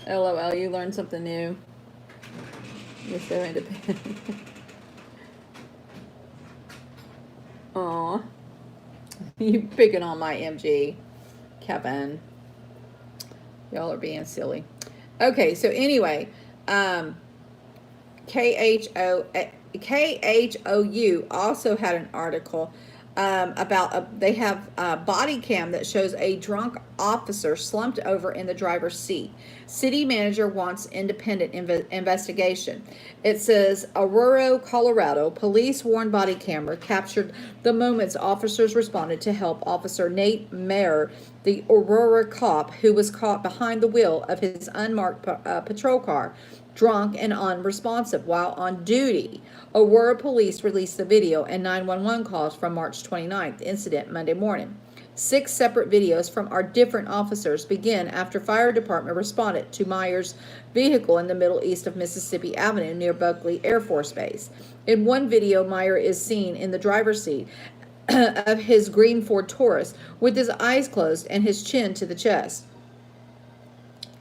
LOL, you learned something new. You're so independent. Aw. You picking on my MG, Kevin. Y'all are being silly. Okay, so anyway, KHOU also had an article they have a body cam that shows a drunk officer slumped over in the driver's seat. City manager wants independent investigation. It says Aurora, Colorado, police worn body camera captured the moments officers responded to help Officer Nate Mayer, the Aurora cop who was caught behind the wheel of his unmarked patrol car, drunk and unresponsive while on duty. Aurora police released the video and 911 calls from March 29th incident Monday morning. 6 separate videos from our different officers begin after fire department responded to Meyer's vehicle in the middle east of Mississippi Avenue near Buckley Air Force Base. In one video, Meyer is seen in the driver's seat of his green Ford Taurus with his eyes closed and his chin to the chest.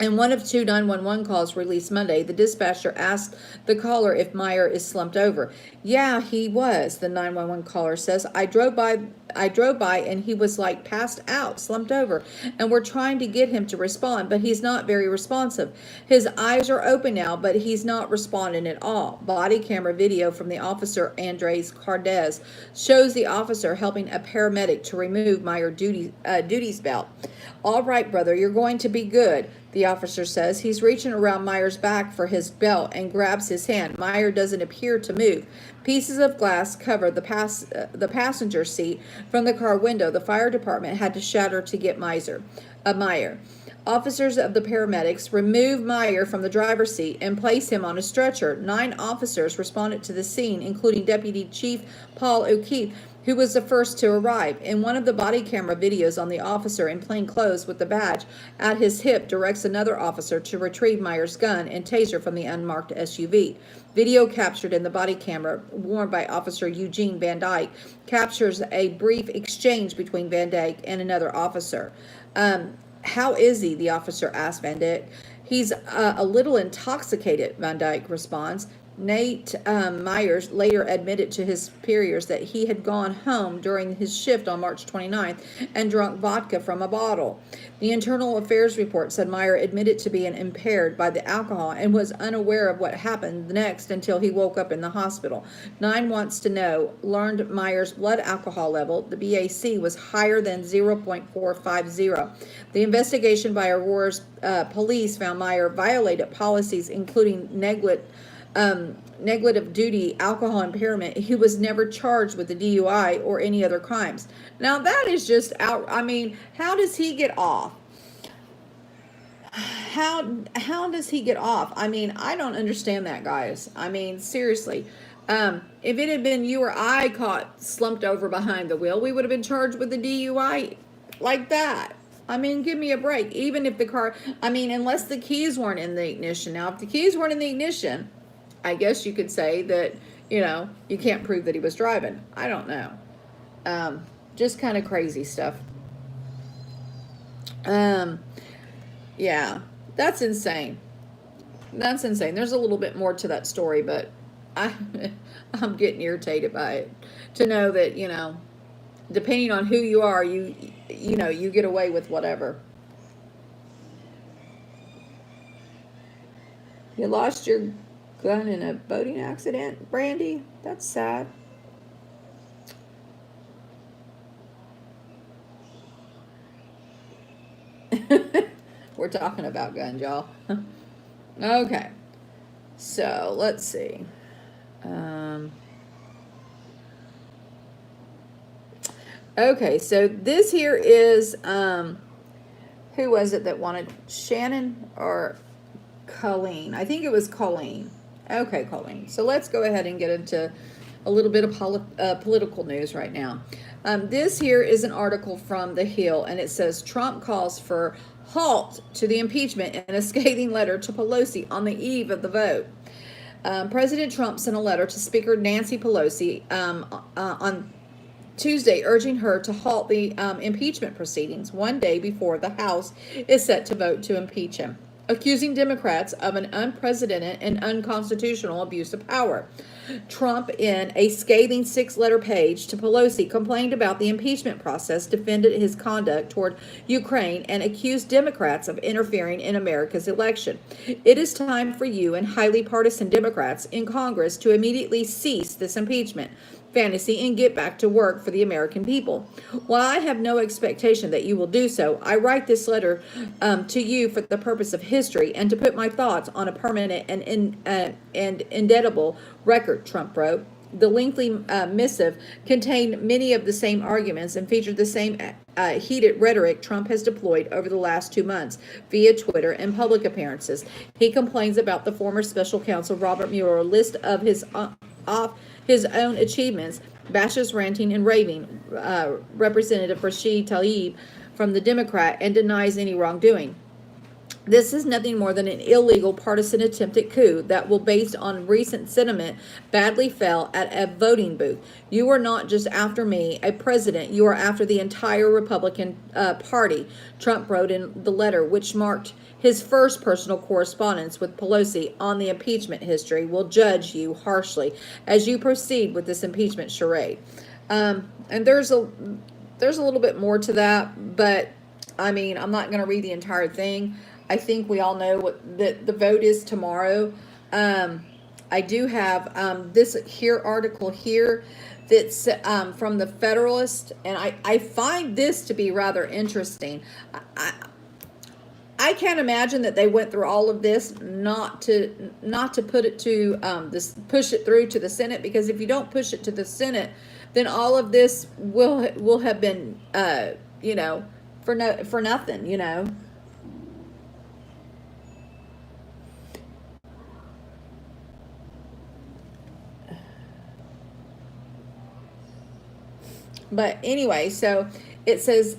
In one of 2 911 calls released Monday, the dispatcher asked the caller if Meyer is slumped over. Yeah, he was, the 911 caller says. I drove by and he was like passed out, slumped over, and we're trying to get him to respond, but he's not very responsive. His eyes are open now, but he's not responding at all. Body camera video from the officer Andres Cardez shows the officer helping a paramedic to remove Meyer's duties belt. All right, brother, you're going to be good, the officer says. He's reaching around Meyer's back for his belt and grabs his hand. Meyer doesn't appear to move. Pieces of glass cover the passenger seat from the car window. The fire department had to shatter to get Meyer. Officers of the paramedics remove Meyer from the driver's seat and place him on a stretcher. 9 officers responded to the scene, including Deputy Chief Paul O'Keefe, who was the first to arrive. In one of the body camera videos on the officer in plain clothes with the badge at his hip directs another officer to retrieve Meyer's gun and taser from the unmarked SUV. Video captured in the body camera worn by Officer Eugene Van Dyke captures a brief exchange between Van Dyke and another officer. How is he? The officer asked Van Dyke. He's a little intoxicated, Van Dyke responds. Nate Myers later admitted to his superiors that he had gone home during his shift on March 29th and drunk vodka from a bottle. The Internal Affairs report said Meyer admitted to being impaired by the alcohol and was unaware of what happened next until he woke up in the hospital. 9 wants to know learned Meyer's blood alcohol level, the BAC, was higher than 0.450. The investigation by Aurora's police found Meyer violated policies including negative duty alcohol impairment. He was never charged with a DUI or any other crimes. Now that is just out. I mean, how does he get off? How does he get off? I mean, I don't understand that, guys. I mean, seriously. If it had been you or I caught slumped over behind the wheel, we would have been charged with a DUI like that. I mean, give me a break. Even if the car, I mean, unless the keys weren't in the ignition. Now, if the keys weren't in the ignition, I guess you could say that, you can't prove that he was driving. I don't know. Just kind of crazy stuff. Yeah, that's insane. That's insane. There's a little bit more to that story, but I'm getting irritated by it. To know that, depending on who you are, you get away with whatever. You lost your gun in a boating accident, Brandy? That's sad. We're talking about guns, y'all. Okay. So, let's see. Okay, so this here is, who was it that wanted, Shannon or Colleen? I think it was Colleen. Okay, Colleen. So let's go ahead and get into a little bit of political news right now. This here is an article from The Hill, and it says Trump calls for halt to the impeachment in a scathing letter to Pelosi on the eve of the vote. President Trump sent a letter to Speaker Nancy Pelosi on Tuesday urging her to halt the impeachment proceedings one day before the House is set to vote to impeach him, accusing Democrats of an unprecedented and unconstitutional abuse of power. Trump, in a scathing 6-letter page to Pelosi, complained about the impeachment process, defended his conduct toward Ukraine, and accused Democrats of interfering in America's election. It is time for you and highly partisan Democrats in Congress to immediately cease this impeachment. fantasy and get back to work for the American people. While I have no expectation that you will do so, I write this letter to you for the purpose of history and to put my thoughts on a permanent and indelible record, Trump wrote. The lengthy missive contained many of the same arguments and featured the same heated rhetoric Trump has deployed over the last 2 months via Twitter and public appearances. He complains about the former special counsel Robert Mueller list of his own achievements, bashes ranting and raving Representative Raci Tlaib from the Democrat, and denies any wrongdoing. This is nothing more than an illegal partisan attempted coup that will, based on recent sentiment, badly fail at a voting booth. You are not just after me, a president, you are after the entire Republican Party, Trump wrote in the letter, which marked his first personal correspondence with Pelosi on the impeachment history, will judge you harshly as you proceed with this impeachment charade. And there's a little bit more to that, but I mean, I'm not going to read the entire thing. I think we all know what the vote is tomorrow. I do have this here article here that's from the Federalist, and I find this to be rather interesting. I can't imagine that they went through all of this not to put it to push it through to the Senate, because if you don't push it to the Senate, then all of this will have been for nothing. But anyway, so it says,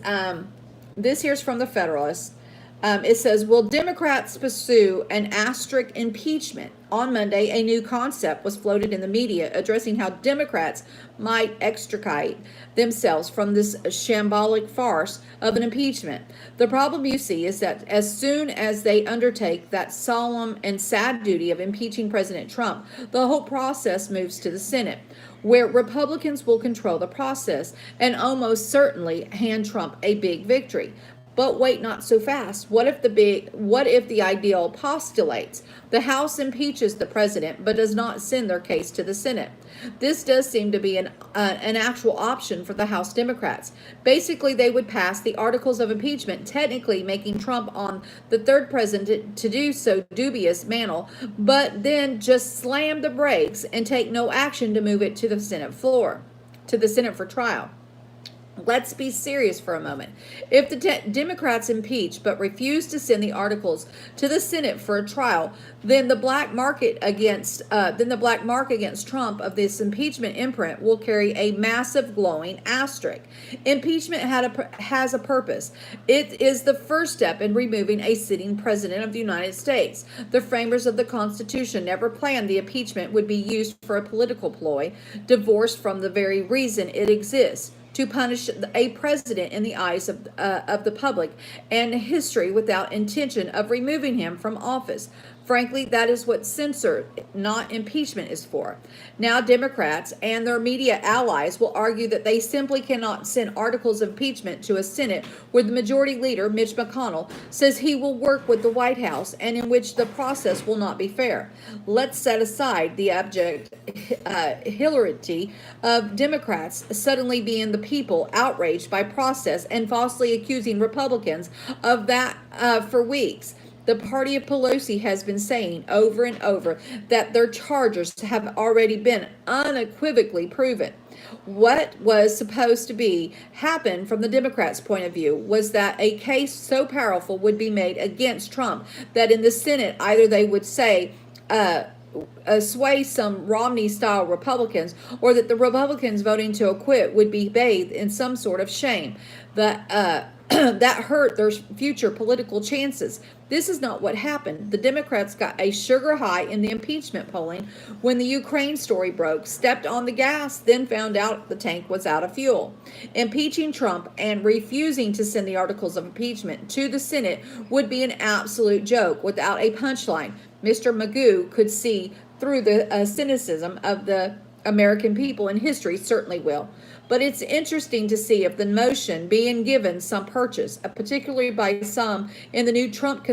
this here's from the Federalist. It says, will Democrats pursue an asterisk impeachment? On Monday, a new concept was floated in the media addressing how Democrats might extricate themselves from this shambolic farce of an impeachment. The problem, you see, is that as soon as they undertake that solemn and sad duty of impeaching President Trump, the whole process moves to the Senate, where Republicans will control the process and almost certainly hand Trump a big victory. But wait, not so fast. What if the ideal postulates the House impeaches the president but does not send their case to the Senate? This does seem to be an actual option for the House Democrats. Basically, they would pass the articles of impeachment, technically making Trump on the third president to do so dubious mantle, but then just slam the brakes and take no action to move it to the Senate floor, to the Senate for trial. Let's be serious for a moment. If the Democrats impeach but refuse to send the articles to the Senate for a trial, then the black mark against Trump of this impeachment imprint will carry a massive glowing asterisk. Impeachment has a purpose. It is the first step in removing a sitting president of the United States. The framers of the Constitution never planned the impeachment would be used for a political ploy, divorced from the very reason it exists: to punish a president in the eyes of the public and history without intention of removing him from office. Frankly, that is what censure, not impeachment, is for. Now, Democrats and their media allies will argue that they simply cannot send articles of impeachment to a Senate where the majority leader, Mitch McConnell, says he will work with the White House and in which the process will not be fair. Let's set aside the abject hilarity of Democrats suddenly being the people outraged by process and falsely accusing Republicans of that for weeks. The party of Pelosi has been saying over and over that their charges have already been unequivocally proven. What was supposed to happen from the Democrats' point of view was that a case so powerful would be made against Trump that in the Senate either they would say sway some Romney-style Republicans, or that the Republicans voting to acquit would be bathed in some sort of shame that hurt their future political chances. This is not what happened. The Democrats got a sugar high in the impeachment polling when the Ukraine story broke, stepped on the gas, then found out the tank was out of fuel. Impeaching Trump and refusing to send the articles of impeachment to the Senate would be an absolute joke without a punchline. Mr. Magoo could see through the cynicism of the American people, and history certainly will. But it's interesting to see if the motion being given some purchase, particularly by some in the new Trump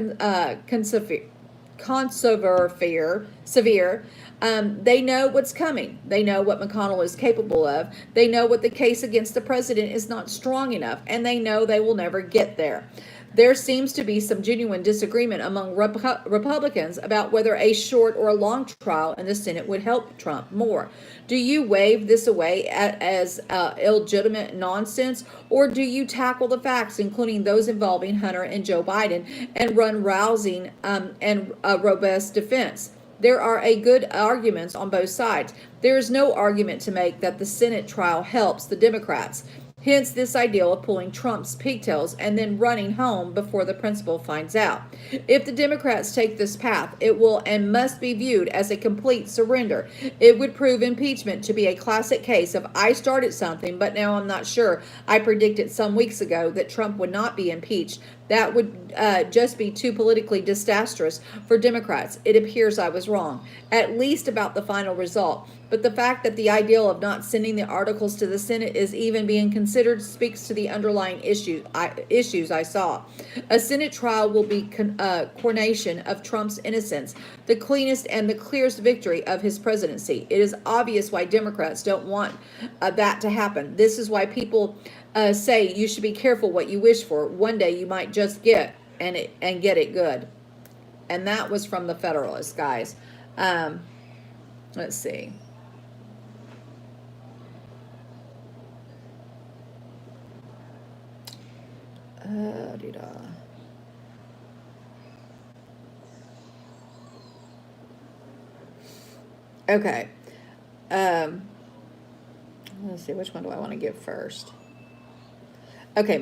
severe. They know what's coming. They know what McConnell is capable of. They know what the case against the president is not strong enough, and they know they will never get there. There seems to be some genuine disagreement among Republicans about whether a short or a long trial in the Senate would help Trump more. Do you wave this away as illegitimate nonsense, or do you tackle the facts, including those involving Hunter and Joe Biden, and run rousing and robust defense? There are good arguments on both sides. There is no argument to make that the Senate trial helps the Democrats. Hence this ideal of pulling Trump's pigtails and then running home before the principal finds out. If the Democrats take this path, it will and must be viewed as a complete surrender. It would prove impeachment to be a classic case of I started something, but now I'm not sure. I predicted some weeks ago that Trump would not be impeached. That would just be too politically disastrous for Democrats. It appears I was wrong, at least about the final result. But the fact that the ideal of not sending the articles to the Senate is even being considered speaks to the underlying issues I saw. A Senate trial will be coronation of Trump's innocence, the cleanest and the clearest victory of his presidency. It is obvious why Democrats don't want that to happen. This is why people say you should be careful what you wish for. One day you might just get get it good. And that was from the Federalist, guys. Let's see. Okay. Let's see, which one do I want to give first? Okay,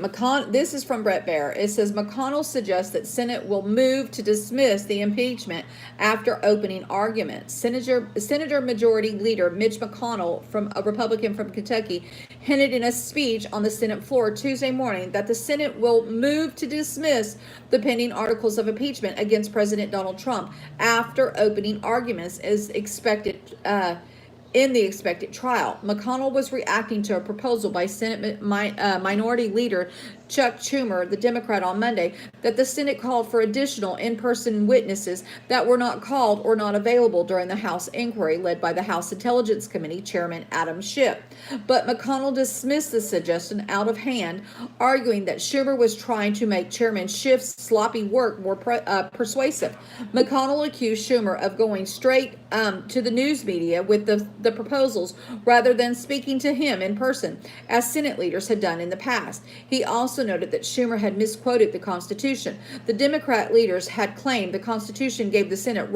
this is from Brett Baer. It says McConnell suggests that Senate will move to dismiss the impeachment after opening arguments. Senator Majority Leader Mitch McConnell, a Republican from Kentucky, hinted in a speech on the Senate floor Tuesday morning that the Senate will move to dismiss the pending articles of impeachment against President Donald Trump after opening arguments as expected. In the expected trial. McConnell was reacting to a proposal by Senate Minority Leader Chuck Schumer, the Democrat, on Monday that the Senate called for additional in-person witnesses that were not called or not available during the House inquiry led by the House Intelligence Committee Chairman Adam Schiff. But McConnell dismissed the suggestion out of hand, arguing that Schumer was trying to make Chairman Schiff's sloppy work more persuasive. McConnell accused Schumer of going straight to the news media with the proposals rather than speaking to him in person, as Senate leaders had done in the past. He also noted that Schumer had misquoted the Constitution. The Democrat leaders had claimed the Constitution gave the Senate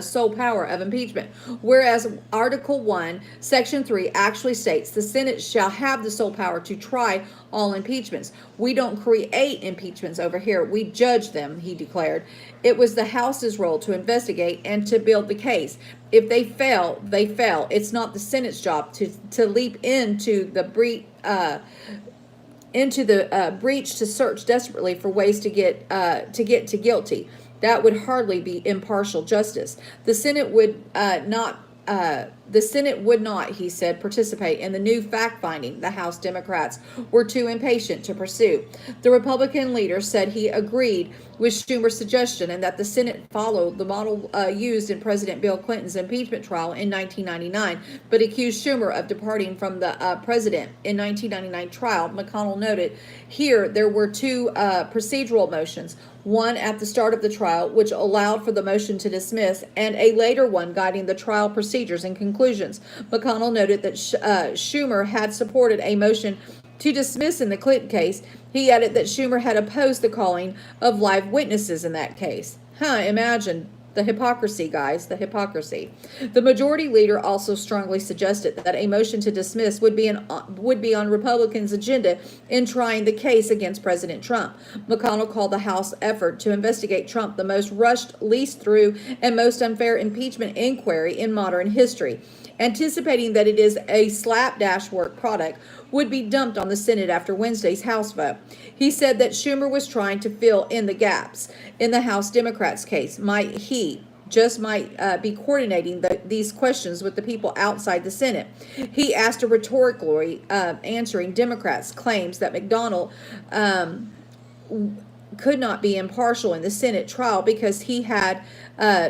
sole power of impeachment, whereas Article 1, Section 3 actually states the Senate shall have the sole power to try all impeachments. We don't create impeachments over here. We judge them, he declared. It was the House's role to investigate and to build the case. If they fail, they fail. It's not the Senate's job to leap into the breach to search desperately for ways to get to guilty. That would hardly be impartial justice. The Senate would not, he said, participate in the new fact-finding the House Democrats were too impatient to pursue. The Republican leader said he agreed with Schumer's suggestion and that the Senate followed the model used in President Bill Clinton's impeachment trial in 1999, but accused Schumer of departing from the president. In 1999 trial, McConnell noted, here there were two procedural motions, one at the start of the trial, which allowed for the motion to dismiss, and a later one guiding the trial procedures and conclusions. McConnell noted that Schumer had supported a motion to dismiss in the Clinton case. He added that Schumer had opposed the calling of live witnesses in that case. Imagine the hypocrisy, guys, the hypocrisy. The majority leader also strongly suggested that a motion to dismiss would be on Republicans' agenda in trying the case against President Trump. McConnell called the House effort to investigate Trump the most rushed, least through, and most unfair impeachment inquiry in modern history, anticipating that it is a slapdash work product would be dumped on the Senate after Wednesday's House vote. He said that Schumer was trying to fill in the gaps in the House Democrats' case. He might be coordinating these questions with the people outside the Senate. He asked rhetorically, answering Democrats' claims that McDonnell could not be impartial in the Senate trial because he had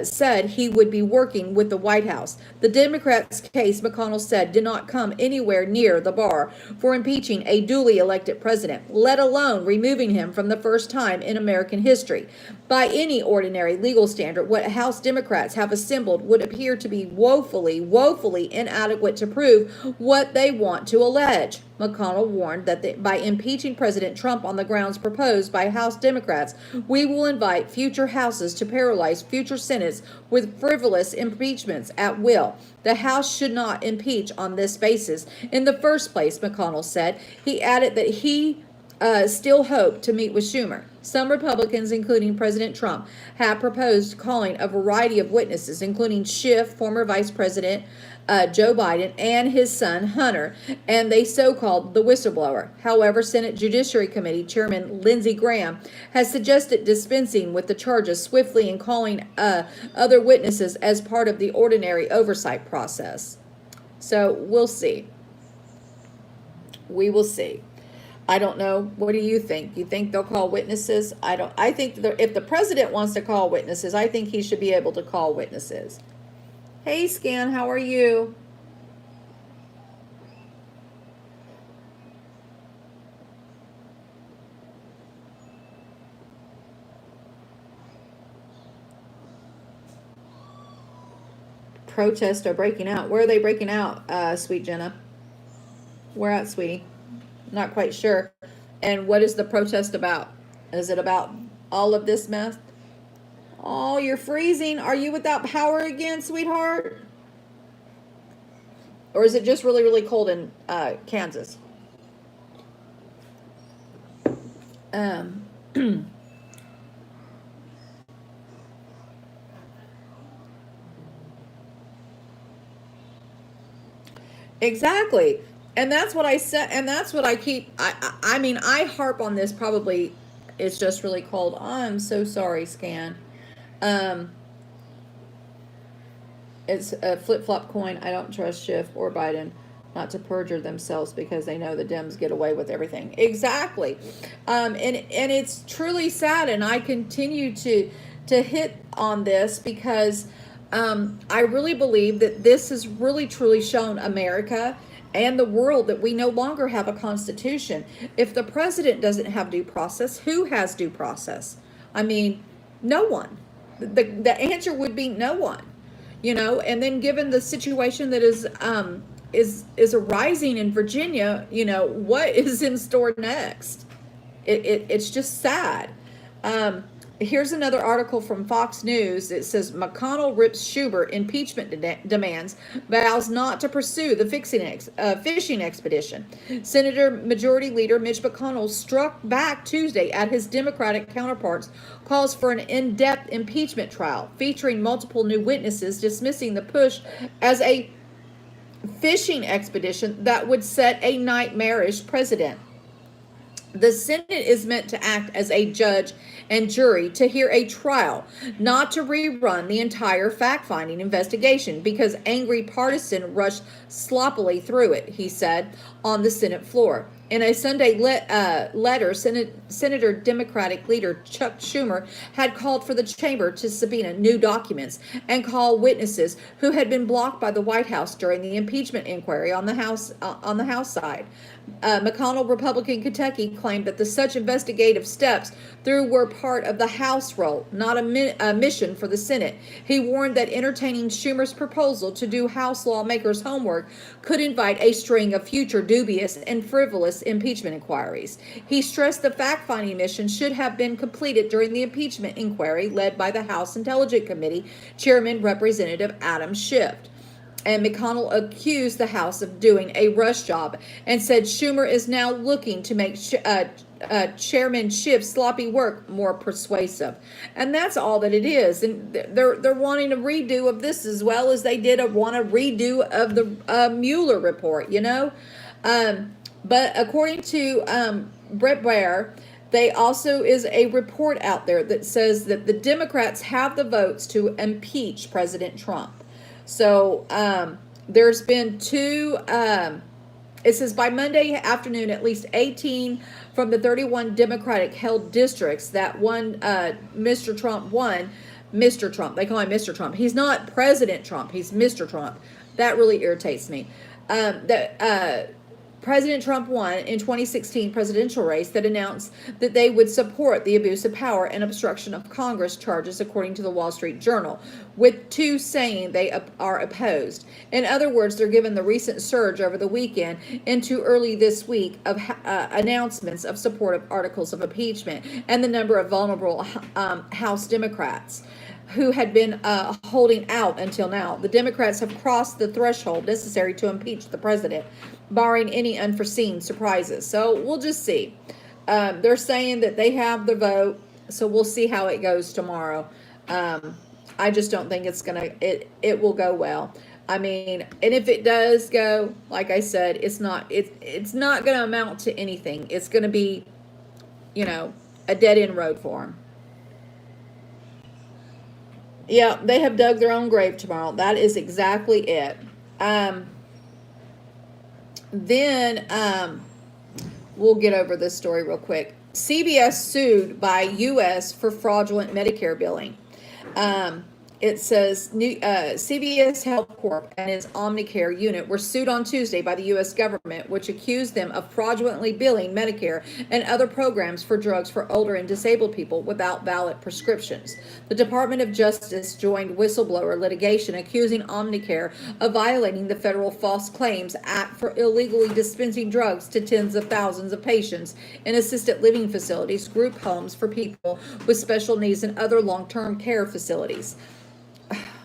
said he would be working with the White House. The Democrats' case, McConnell said, did not come anywhere near the bar for impeaching a duly elected president, let alone removing him from the first time in American history. By any ordinary legal standard, what House Democrats have assembled would appear to be woefully, woefully inadequate to prove what they want to allege. McConnell warned that by impeaching President Trump on the grounds proposed by House Democrats, we will invite future Houses to paralyze future Senates with frivolous impeachments at will. The House should not impeach on this basis in the first place, McConnell said. He added that he still hoped to meet with Schumer. Some Republicans, including President Trump, have proposed calling a variety of witnesses, including Schiff, former Vice President Joe Biden, and his son Hunter, and they so-called the whistleblower. However, Senate Judiciary Committee Chairman Lindsey Graham has suggested dispensing with the charges swiftly and calling other witnesses as part of the ordinary oversight process. So we'll see. We will see. I don't know. What do you think? You think they'll call witnesses? I think if the president wants to call witnesses, I think he should be able to call witnesses. Hey, Scan, how are you? Protests are breaking out. Where are they breaking out, sweet Jenna? Where at, sweetie? Not quite sure. And what is the protest about? Is it about all of this mess? Oh, you're freezing. Are you without power again, sweetheart? Or is it just really, really cold in Kansas? Exactly. And that's what I said, and that's what I keep, I mean, I harp on this probably, it's just really cold. I'm so sorry, Scan. It's a flip-flop coin. I don't trust Schiff or Biden not to perjure themselves because they know the Dems get away with everything. Exactly. And it's truly sad, and I continue to hit on this because I really believe that this has really truly shown America and the world that we no longer have a constitution. If the president doesn't have due process, who has due process? I mean, no one. The answer would be no one. You know, and then given the situation that is arising in Virginia, you know, what is in store next? It's just sad. Here's another article from Fox News. It says McConnell rips Schumer impeachment demands, vows not to pursue the fishing expedition. Senator Majority Leader Mitch McConnell struck back Tuesday at his Democratic counterparts' calls for an in-depth impeachment trial featuring multiple new witnesses, dismissing the push as a fishing expedition that would set a nightmarish precedent. The Senate is meant to act as a judge and jury to hear a trial, not to rerun the entire fact-finding investigation because angry partisans rushed sloppily through it, he said on the Senate floor. In a Sunday letter, Senator Democratic leader Chuck Schumer had called for the chamber to subpoena new documents and call witnesses who had been blocked by the White House during the impeachment inquiry on the House side. McConnell, Republican Kentucky, claimed that the such investigative steps were part of the House role, not a mission for the Senate. He warned that entertaining Schumer's proposal to do House lawmakers' homework could invite a string of future dubious and frivolous impeachment inquiries. He stressed the fact-finding mission should have been completed during the impeachment inquiry led by the House Intelligence Committee Chairman Representative Adam Schiff. And McConnell accused the House of doing a rush job and said Schumer is now looking to make Chairman Schiff's sloppy work more persuasive. And that's all that it is. And they're wanting a redo of this as well as they want a redo of the Mueller report, you know. But according to Brett Baer, they also is a report out there that says that the Democrats have the votes to impeach President Trump. So there's been two, it says by Monday afternoon, at least 18 from the 31 Democratic held districts that Mr. Trump won. Mr. Trump, they call him Mr. Trump. He's not President Trump. He's Mr. Trump. That really irritates me. President Trump won in 2016 presidential race that announced that they would support the abuse of power and obstruction of Congress charges, according to the Wall Street Journal, with 2 saying they are opposed. In other words, they're given the recent surge over the weekend into early this week of announcements of support of articles of impeachment and the number of vulnerable House Democrats who had been holding out until now. The Democrats have crossed the threshold necessary to impeach the president, barring any unforeseen surprises. So we'll just see. They're saying that they have the vote, so we'll see how it goes tomorrow. I just don't think it will go well. I mean, and if it does go, like I said, it's not going to amount to anything. It's going to be, a dead end road for them. Yeah, they have dug their own grave tomorrow. That is exactly it. Then we'll get over this story real quick. CVS sued by U.S. for fraudulent Medicare billing. It says CVS Health Corp and its Omnicare unit were sued on Tuesday by the U.S. government, which accused them of fraudulently billing Medicare and other programs for drugs for older and disabled people without valid prescriptions. The Department of Justice joined whistleblower litigation accusing Omnicare of violating the Federal False Claims Act for illegally dispensing drugs to tens of thousands of patients in assisted living facilities, group homes for people with special needs, and other long-term care facilities.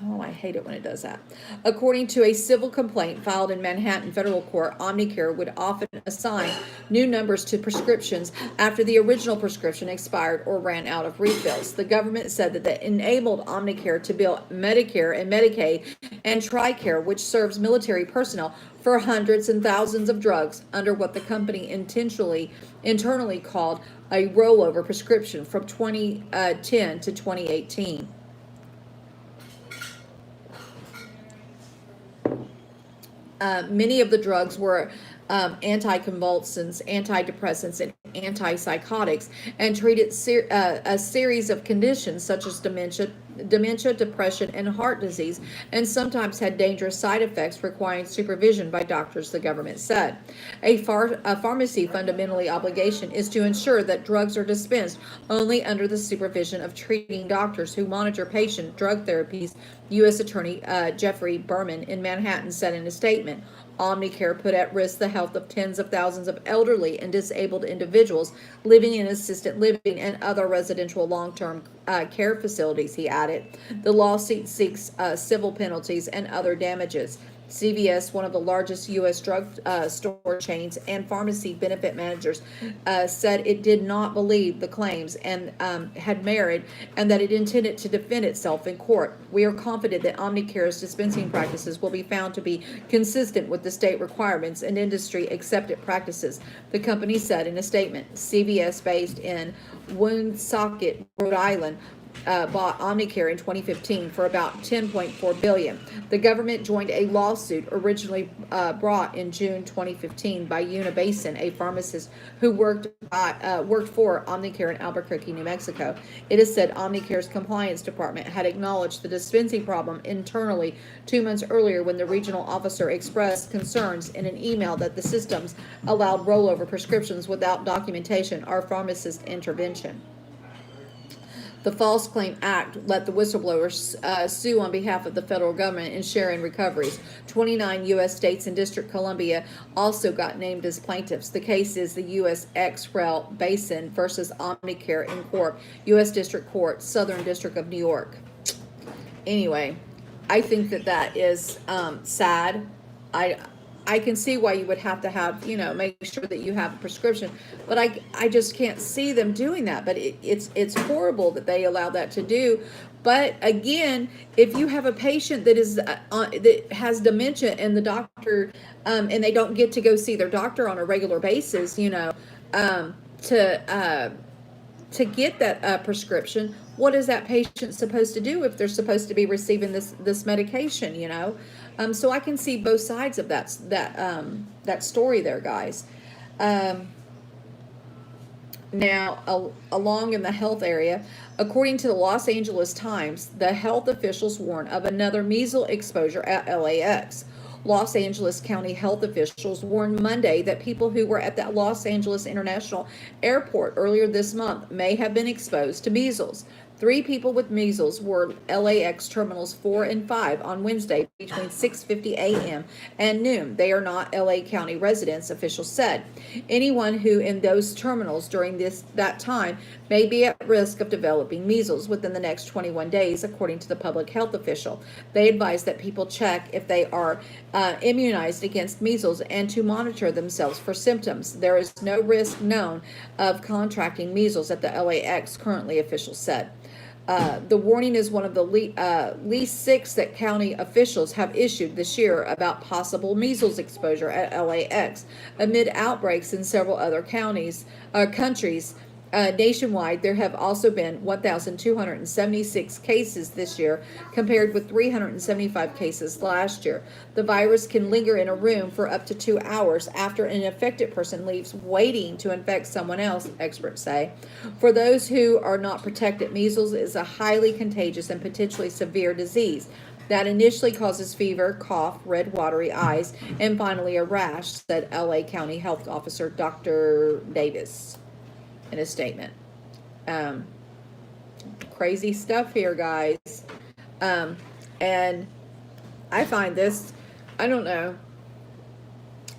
Oh, I hate it when it does that. According to a civil complaint filed in Manhattan federal court, Omnicare would often assign new numbers to prescriptions after the original prescription expired or ran out of refills. The government said that that enabled Omnicare to bill Medicare and Medicaid and TRICARE, which serves military personnel, for hundreds and thousands of drugs under what the company internally called a rollover prescription from 2010 to 2018. Many of the drugs were anticonvulsants, antidepressants, and antipsychotics, and treated a series of conditions such as dementia, depression, and heart disease, and sometimes had dangerous side effects requiring supervision by doctors, the government said. A pharmacy fundamentally obligation is to ensure that drugs are dispensed only under the supervision of treating doctors who monitor patient drug therapies, U.S. Attorney Jeffrey Berman in Manhattan said in a statement. Omnicare put at risk the health of tens of thousands of elderly and disabled individuals living in assisted living and other residential long-term care facilities, he added. The lawsuit seeks civil penalties and other damages. CVS, one of the largest U.S. drug store chains and pharmacy benefit managers, said it did not believe the claims and had merit, and that it intended to defend itself in court. We are confident that Omnicare's dispensing practices will be found to be consistent with the state requirements and industry accepted practices, the company said in a statement. CVS, based in Woonsocket, Rhode Island, bought Omnicare in 2015 for about $10.4 billion. The government joined a lawsuit originally brought in June 2015 by Unibasin, a pharmacist who worked for Omnicare in Albuquerque, New Mexico. It is said Omnicare's compliance department had acknowledged the dispensing problem internally 2 months earlier when the regional officer expressed concerns in an email that the systems allowed rollover prescriptions without documentation or pharmacist intervention. The False Claim Act let the whistleblowers sue on behalf of the federal government and share in recoveries. 29 U.S. states and District Columbia also got named as plaintiffs. The case is the U.S. X-Rail Basin versus Omnicare in Corp, U.S. District Court, Southern District of New York. Anyway, I think that is sad. I can see why you would have to have, make sure that you have a prescription, but I just can't see them doing that. But it's horrible that they allow that to do. But again, if you have a patient that is that has dementia and the doctor and they don't get to go see their doctor on a regular basis, to get that prescription, what is that patient supposed to do if they're supposed to be receiving this medication? So I can see both sides of that story there, guys. Now, along in the health area, according to the Los Angeles Times, the health officials warn of another measles exposure at LAX. Los Angeles County health officials warned Monday that people who were at the Los Angeles International Airport earlier this month may have been exposed to measles. 3 people with measles were LAX terminals 4 and 5 on Wednesday between 6:50 a.m. and noon. They are not LA County residents, officials said. Anyone who in those terminals during that time may be at risk of developing measles within the next 21 days, according to the public health official. They advise that people check if they are immunized against measles and to monitor themselves for symptoms. There is no risk known of contracting measles at the LAX currently, officials said. The warning is one of the least 6 that county officials have issued this year about possible measles exposure at LAX amid outbreaks in several other countries. Nationwide, there have also been 1,276 cases this year, compared with 375 cases last year. The virus can linger in a room for up to 2 hours after an infected person leaves, waiting to infect someone else, experts say. For those who are not protected, measles is a highly contagious and potentially severe disease that initially causes fever, cough, red watery eyes, and finally a rash, said LA County Health Officer Dr. Davis in a statement. Crazy stuff here, guys. And I find this, I don't know,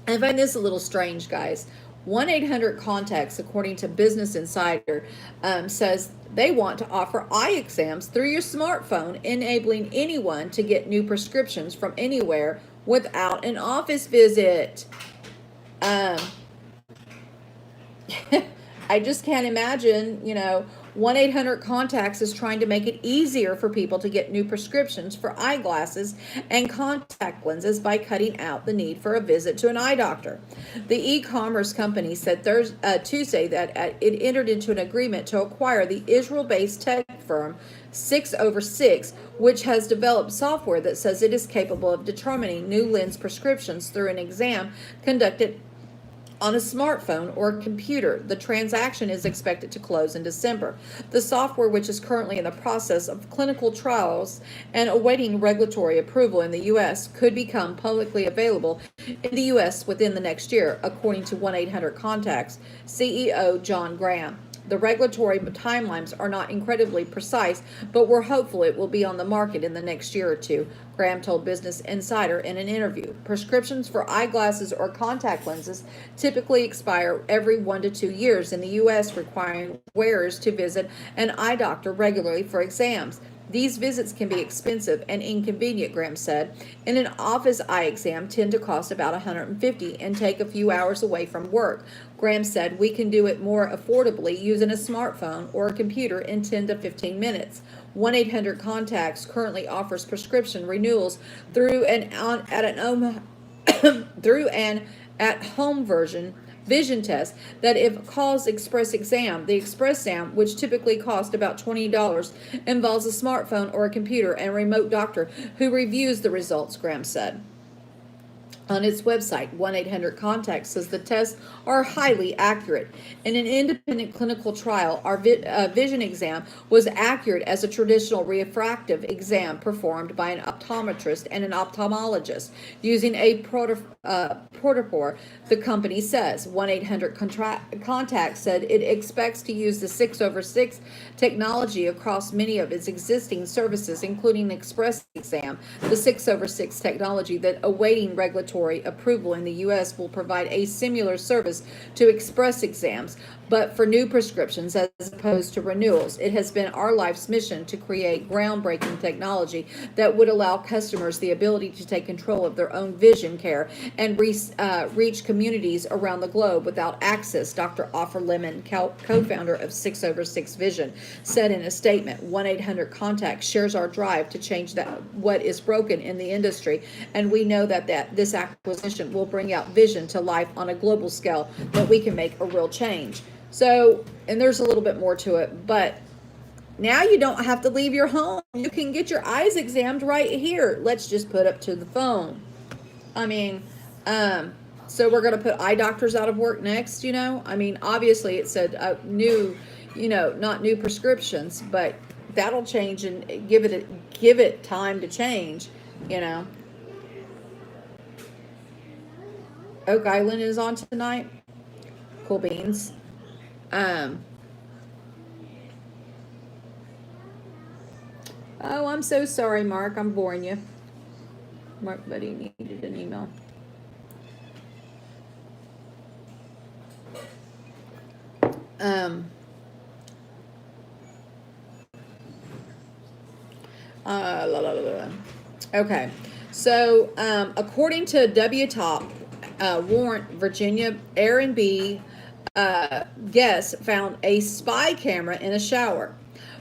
I find this a little strange, guys. 1-800-CONTACTS, according to Business Insider, says they want to offer eye exams through your smartphone, enabling anyone to get new prescriptions from anywhere without an office visit. I just can't imagine, 1-800-CONTACTS is trying to make it easier for people to get new prescriptions for eyeglasses and contact lenses by cutting out the need for a visit to an eye doctor. The e-commerce company said Tuesday that it entered into an agreement to acquire the Israel-based tech firm 6over6, which has developed software that says it is capable of determining new lens prescriptions through an exam conducted on a smartphone or computer. The transaction is expected to close in December. The software, which is currently in the process of clinical trials and awaiting regulatory approval in the U.S., could become publicly available in the U.S. within the next year, according to 1-800-CONTACTS CEO John Graham. The regulatory timelines are not incredibly precise, but we're hopeful it will be on the market in the next year or two, Graham told Business Insider in an interview. Prescriptions for eyeglasses or contact lenses typically expire every 1 to 2 years in the U.S., requiring wearers to visit an eye doctor regularly for exams. These visits can be expensive and inconvenient, Graham said. In an office eye exam tend to cost about $150 and take a few hours away from work. Graham said, we can do it more affordably using a smartphone or a computer in 10 to 15 minutes. 1-800-CONTACTS currently offers prescription renewals through an at-home vision test that if calls Express Exam. The Express Exam, which typically costs about $20, involves a smartphone or a computer and a remote doctor who reviews the results, Graham said. On its website, 1-800-CONTACTS says the tests are highly accurate. In an independent clinical trial, our vision exam was accurate as a traditional refractive exam performed by an optometrist and an ophthalmologist using a protopore, the company says. 1-800-CONTACTS said it expects to use the 6over6 technology across many of its existing services, including Express Exam. The 6over6 technology that awaiting regulatory approval in the U.S. will provide a similar service to Express Exams, but for new prescriptions as opposed to renewals. It has been our life's mission to create groundbreaking technology that would allow customers the ability to take control of their own vision care and reach communities around the globe without access, Dr. Offer Lemon, co-founder of 6over6 Vision, said in a statement. 1-800-CONTACTS shares our drive to change what is broken in the industry, and we know that this acquisition will bring out vision to life on a global scale, that we can make a real change. So, and there's a little bit more to it, but Now you don't have to leave your home. You can get your eyes examined right here. Let's just put up to the phone. I mean, so we're going to put eye doctors out of work next, I mean, obviously it said new, not new prescriptions, but that'll change and give it time to change, you know. Oak Island is on tonight. Cool beans. Oh, I'm so sorry, Mark. I'm boring you. Mark Buddy needed an email. Okay, so according to WTOP warrant, Virginia Airbnb guests found a spy camera in a shower.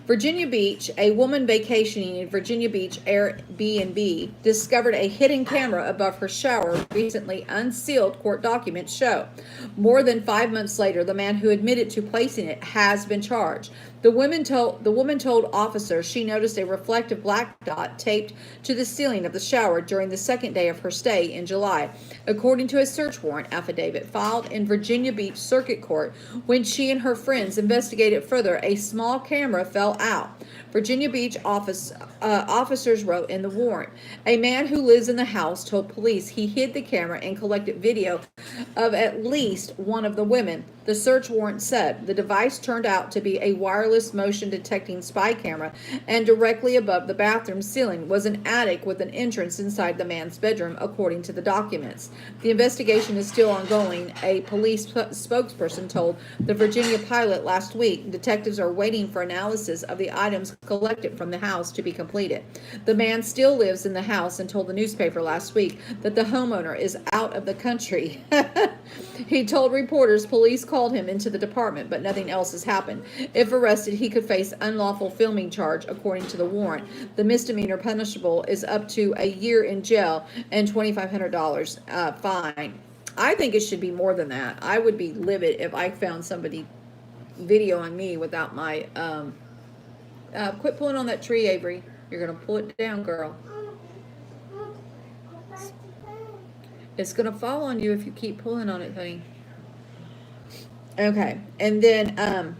Virginia Beach, a woman vacationing in Virginia Beach Airbnb discovered a hidden camera above her shower, recently unsealed court documents show. More than 5 months later, the man who admitted to placing it has been charged. The woman told officers she noticed a reflective black dot taped to the ceiling of the shower during the second day of her stay in July, according to a search warrant affidavit filed in Virginia Beach Circuit Court. When she and her friends investigated further, a small camera fell out. Virginia Beach officers wrote in the warrant. A man who lives in the house told police he hid the camera and collected video of at least one of the women. The search warrant said the device turned out to be a wireless motion detecting spy camera, and directly above the bathroom ceiling was an attic with an entrance inside the man's bedroom, according to the documents. The investigation is still ongoing, a police spokesperson told the Virginia Pilot last week. Detectives are waiting for analysis of the items collected from the house to be completed. The man still lives in the house and told the newspaper last week that the homeowner is out of the country. He told reporters police called him into the department, but nothing else has happened. If arrested, he could face unlawful filming charge, according to the warrant. The misdemeanor punishable is up to a year in jail and $2,500 fine. I think it should be more than that. I would be livid if I found somebody videoing me without my quit pulling on that tree, Avery. You're gonna pull it down, girl. It's gonna fall on you if you keep pulling on it, honey. Okay, and then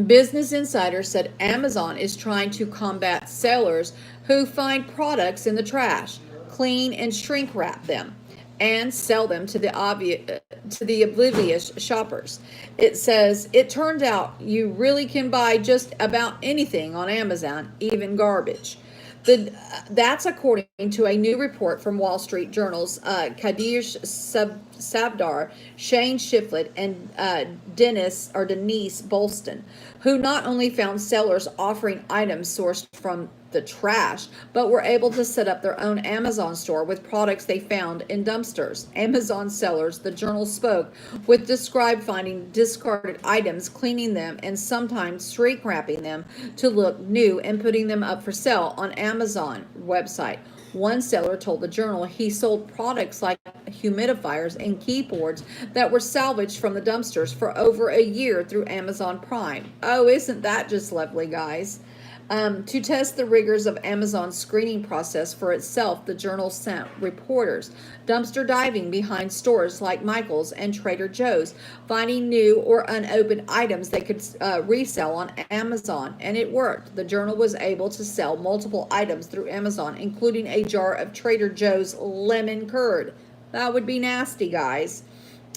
Business Insider said Amazon is trying to combat sellers who find products in the trash, clean and shrink wrap them, and sell them to the oblivious shoppers. It says it turns out you really can buy just about anything on Amazon, even garbage. That's according to a new report from Wall Street Journal's Kadir Savdar, Shane Shiflett, and Denise Bolston, who not only found sellers offering items sourced from the trash, but were able to set up their own Amazon store with products they found in dumpsters. Amazon sellers, the journal spoke with, described finding discarded items, cleaning them, and sometimes shrink wrapping them to look new and putting them up for sale on Amazon website. One seller told the journal he sold products like humidifiers and keyboards that were salvaged from the dumpsters for over a year through Amazon Prime. Oh, isn't that just lovely, guys? To test the rigors of Amazon's screening process for itself, the journal sent reporters dumpster diving behind stores like Michael's and Trader Joe's, finding new or unopened items they could resell on Amazon, and it worked. The journal was able to sell multiple items through Amazon, including a jar of Trader Joe's lemon curd. That would be nasty, guys.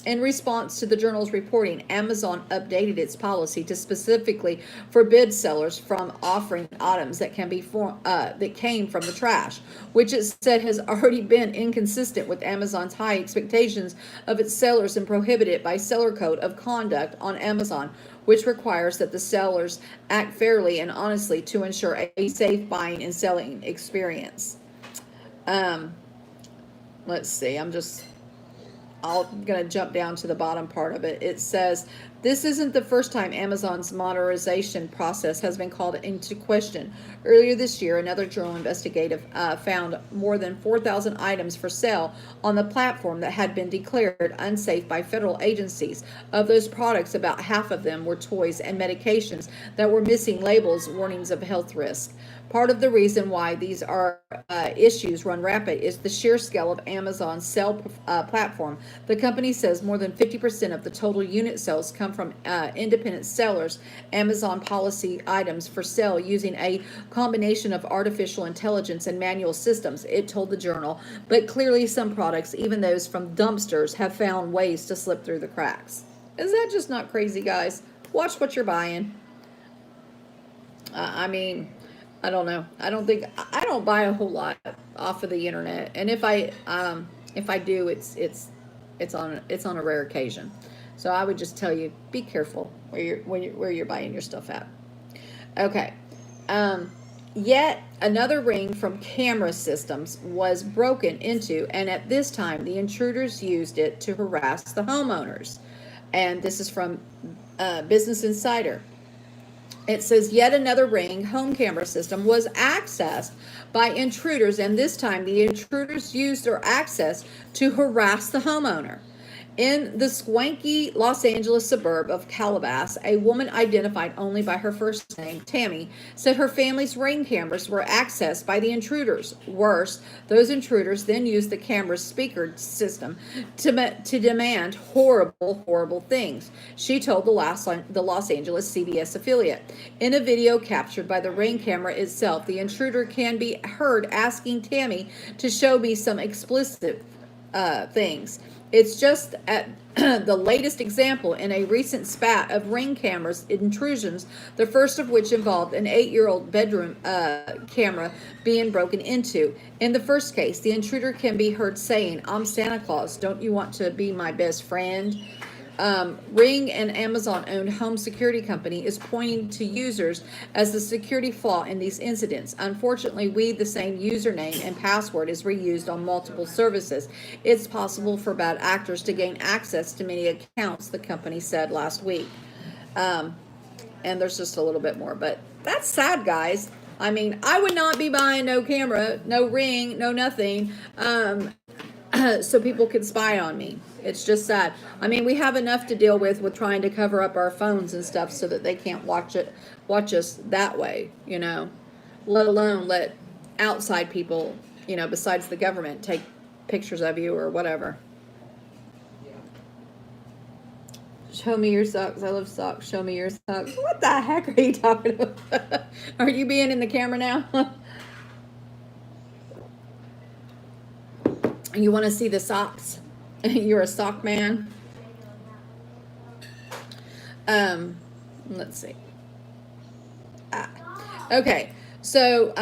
In response to the journal's reporting, Amazon updated its policy to specifically forbid sellers from offering items that came from the trash, which it said has already been inconsistent with Amazon's high expectations of its sellers and prohibited by Seller Code of Conduct on Amazon, which requires that the sellers act fairly and honestly to ensure a safe buying and selling experience. Let's see, I'm just I'm going to jump down to the bottom part of it. It says, this isn't the first time Amazon's modernization process has been called into question. Earlier this year, another journal investigative found more than 4,000 items for sale on the platform that had been declared unsafe by federal agencies. Of those products, about half of them were toys and medications that were missing labels, warnings of health risk. Part of the reason why these are issues run rampant is the sheer scale of Amazon's sale platform. The company says more than 50% of the total unit sales come from independent sellers. Amazon policy items for sale using a combination of artificial intelligence and manual systems, it told the journal. But clearly some products, even those from dumpsters, have found ways to slip through the cracks. Is that just not crazy, guys? Watch what you're buying. I mean, I don't know. I don't buy a whole lot off of the internet, and if I do, it's on a rare occasion. So I would just tell you, be careful where you're buying your stuff at. Okay. Yet another ring from camera systems was broken into, and at this time the intruders used it to harass the homeowners. And this is from Business Insider. It says yet another Ring home camera system was accessed by intruders, and this time the intruders used their access to harass the homeowner. In the swanky Los Angeles suburb of Calabasas, a woman identified only by her first name, Tammy, said her family's Ring cameras were accessed by the intruders. Worse, those intruders then used the camera's speaker system to demand horrible things, she told the Los Angeles CBS affiliate. In a video captured by the Ring camera itself, the intruder can be heard asking Tammy to show me some explicit things. It's just at the latest example in a recent spat of Ring cameras intrusions, the first of which involved an 8-year-old bedroom camera being broken into. In the first case, the intruder can be heard saying, "I'm Santa Claus, don't you want to be my best friend?" Ring, an Amazon-owned home security company, is pointing to users as the security flaw in these incidents. Unfortunately, the same username and password is reused on multiple services. It's possible for bad actors to gain access to many accounts, the company said last week. And there's just a little bit more, but that's sad, guys. I mean, I would not be buying no camera, no Ring, no nothing, so people could spy on me. It's just sad. I mean, we have enough to deal with trying to cover up our phones and stuff so that they can't watch us that way, let alone let outside people, besides the government, take pictures of you or whatever. Show me your socks. I love socks. Show me your socks. What the heck are you talking about? Are you being in the camera now? You want to see the socks? You're a sock man. Let's see. Okay. So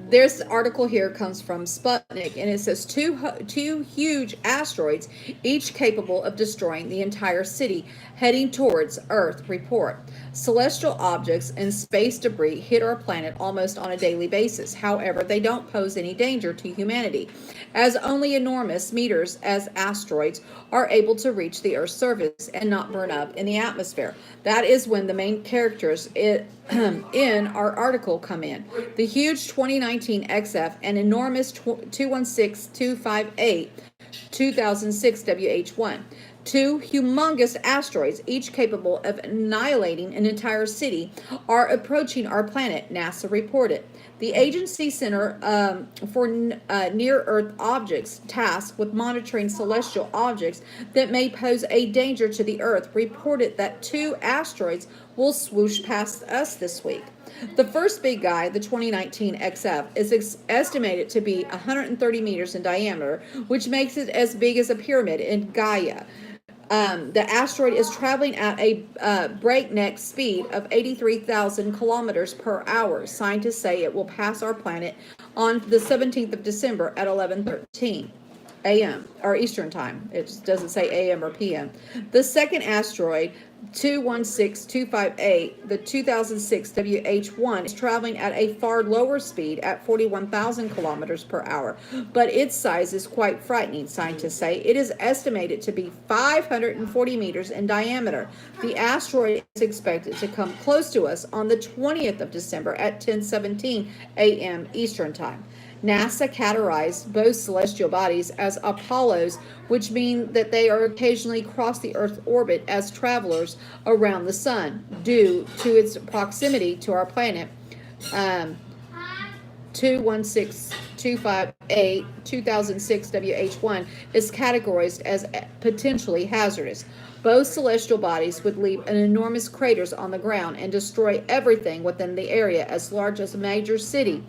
this article here comes from Sputnik, and it says two huge asteroids, each capable of destroying the entire city, heading towards Earth. Report. Celestial objects and space debris hit our planet almost on a daily basis. However, they don't pose any danger to humanity, as only enormous meters as asteroids are able to reach the Earth's surface and not burn up in the atmosphere. That is when the main characters in our article come in. The huge 2019 XF and enormous 216258 2006 WH1. Two humongous asteroids, each capable of annihilating an entire city, are approaching our planet, NASA reported. The agency Center for Near-Earth Objects, tasked with monitoring celestial objects that may pose a danger to the Earth, reported that two asteroids will swoosh past us this week. The first big guy, the 2019 XF, is estimated to be 130 meters in diameter, which makes it as big as a pyramid in Gaia. The asteroid is traveling at a breakneck speed of 83,000 kilometers per hour. Scientists say it will pass our planet on the 17th of December at 11:13. a.m. or Eastern time. It just doesn't say a.m. or p.m. The second asteroid, 216258, the 2006 WH1, is traveling at a far lower speed at 41,000 kilometers per hour, but its size is quite frightening, scientists say. It is estimated to be 540 meters in diameter. The asteroid is expected to come close to us on the 20th of December at 10:17 a.m. Eastern time. NASA categorized both celestial bodies as Apollos, which mean that they are occasionally cross the Earth's orbit as travelers around the sun due to its proximity to our planet. 216258 2006 WH1 is categorized as potentially hazardous. Both celestial bodies would leave enormous craters on the ground and destroy everything within the area as large as a major city.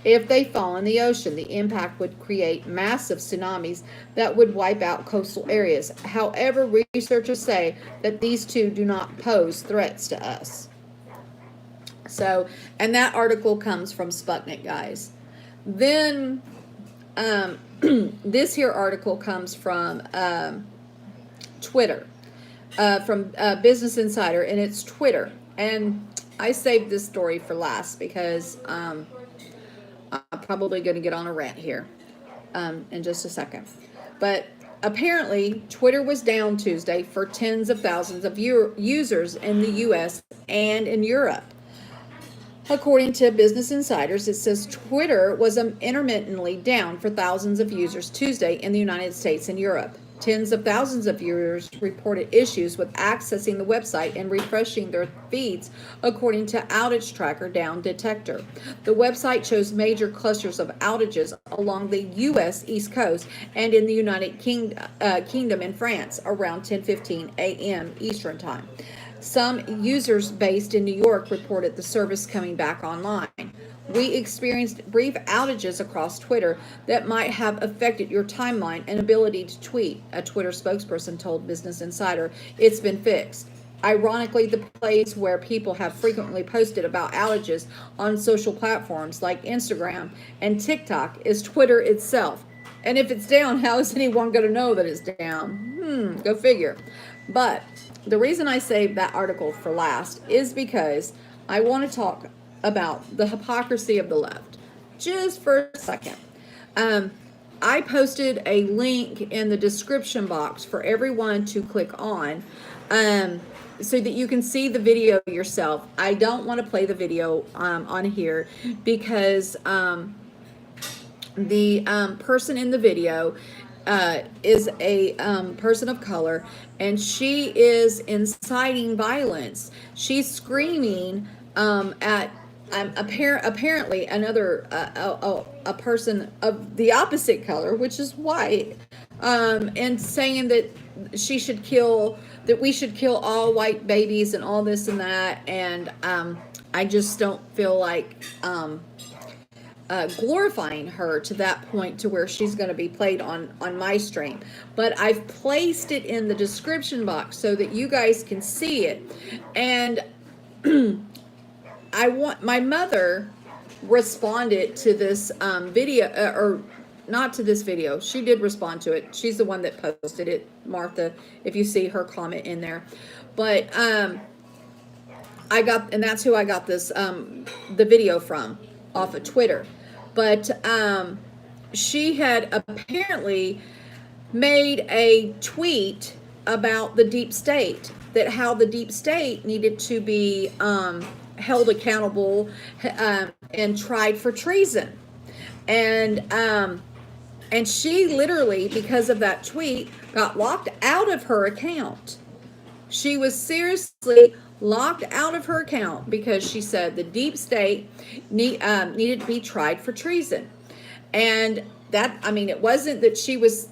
If they fall in the ocean, the impact would create massive tsunamis that would wipe out coastal areas. However, researchers say that these two do not pose threats to us. So, and that article comes from Sputnik, guys. Then, this here article comes from Twitter, from Business Insider, and it's Twitter. And I saved this story for last because I'm probably going to get on a rant here in just a second. But apparently, Twitter was down Tuesday for tens of thousands of users in the U.S. and in Europe. According to Business Insiders, it says Twitter was intermittently down for thousands of users Tuesday in the United States and Europe. Tens of thousands of users reported issues with accessing the website and refreshing their feeds, according to outage tracker Down Detector. The website shows major clusters of outages along the U.S. East Coast and in the United Kingdom and France around 10:15 a.m. Eastern Time. Some users based in New York reported the service coming back online. We experienced brief outages across Twitter that might have affected your timeline and ability to tweet, a Twitter spokesperson told Business Insider. It's been fixed. Ironically, the place where people have frequently posted about outages on social platforms like Instagram and TikTok is Twitter itself. And if it's down, how is anyone going to know that it's down? Go figure. But the reason I saved that article for last is because I want to talk about the hypocrisy of the left just for a second. I posted a link in the description box for everyone to click on so that you can see the video yourself. I don't want to play the video on here because the person in the video is a person of color, and she is inciting violence. She's screaming at apparently another a person of the opposite color, which is white, and saying that we should kill all white babies and all this and that. And I just don't feel like glorifying her to that point to where she's going to be played on my stream. But I've placed it in the description box so that you guys can see it. And my mother responded to this video, or not to this video. She did respond to it. She's the one that posted it, Martha, if you see her comment in there. But and that's who I got this the video from, off of Twitter. But she had apparently made a tweet about the deep state, that how the deep state needed to be held accountable and tried for treason. And she literally, because of that tweet, got locked out of her account. She was seriously locked out of her account because she said the deep state needed to be tried for treason. And that, I mean, it wasn't that she was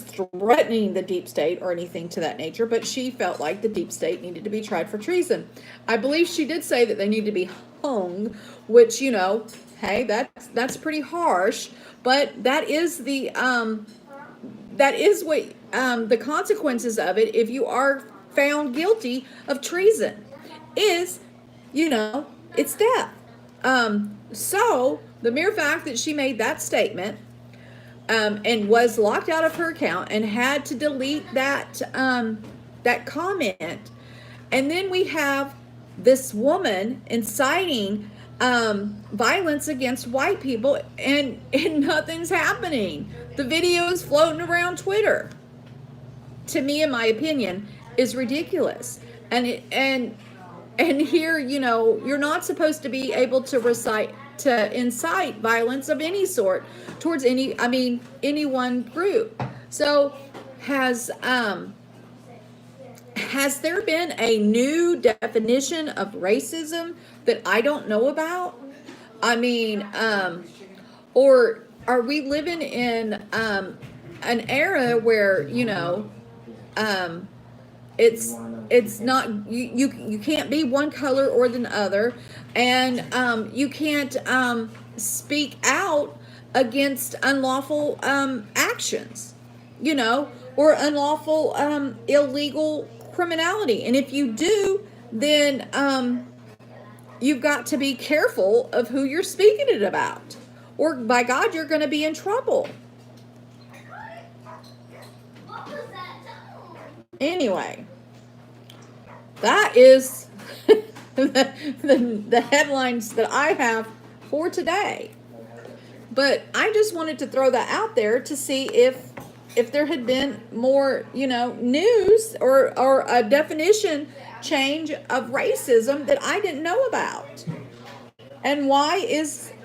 threatening the deep state or anything to that nature, but she felt like the deep state needed to be tried for treason. I believe she did say that they need to be hung, which, you know, hey, that's pretty harsh, but that is what the consequences of it if you are found guilty of treason is, you know, it's death. So the mere fact that she made that statement and was locked out of her account and had to delete that comment. And then we have this woman inciting violence against white people, and nothing's happening. The video is floating around Twitter. To me, in my opinion, is ridiculous. And here, you're not supposed to be able to incite violence of any sort towards any one group. So has there been a new definition of racism that I don't know about? Or are we living in an era where it's not, you can't be one color or the other, and you can't speak out against unlawful actions, or unlawful illegal criminality. And if you do, then you've got to be careful of who you're speaking it about, or by God, you're going to be in trouble. Anyway, that is the headlines that I have for today. But I just wanted to throw that out there to see if there had been more, news or a definition change of racism that I didn't know about. And why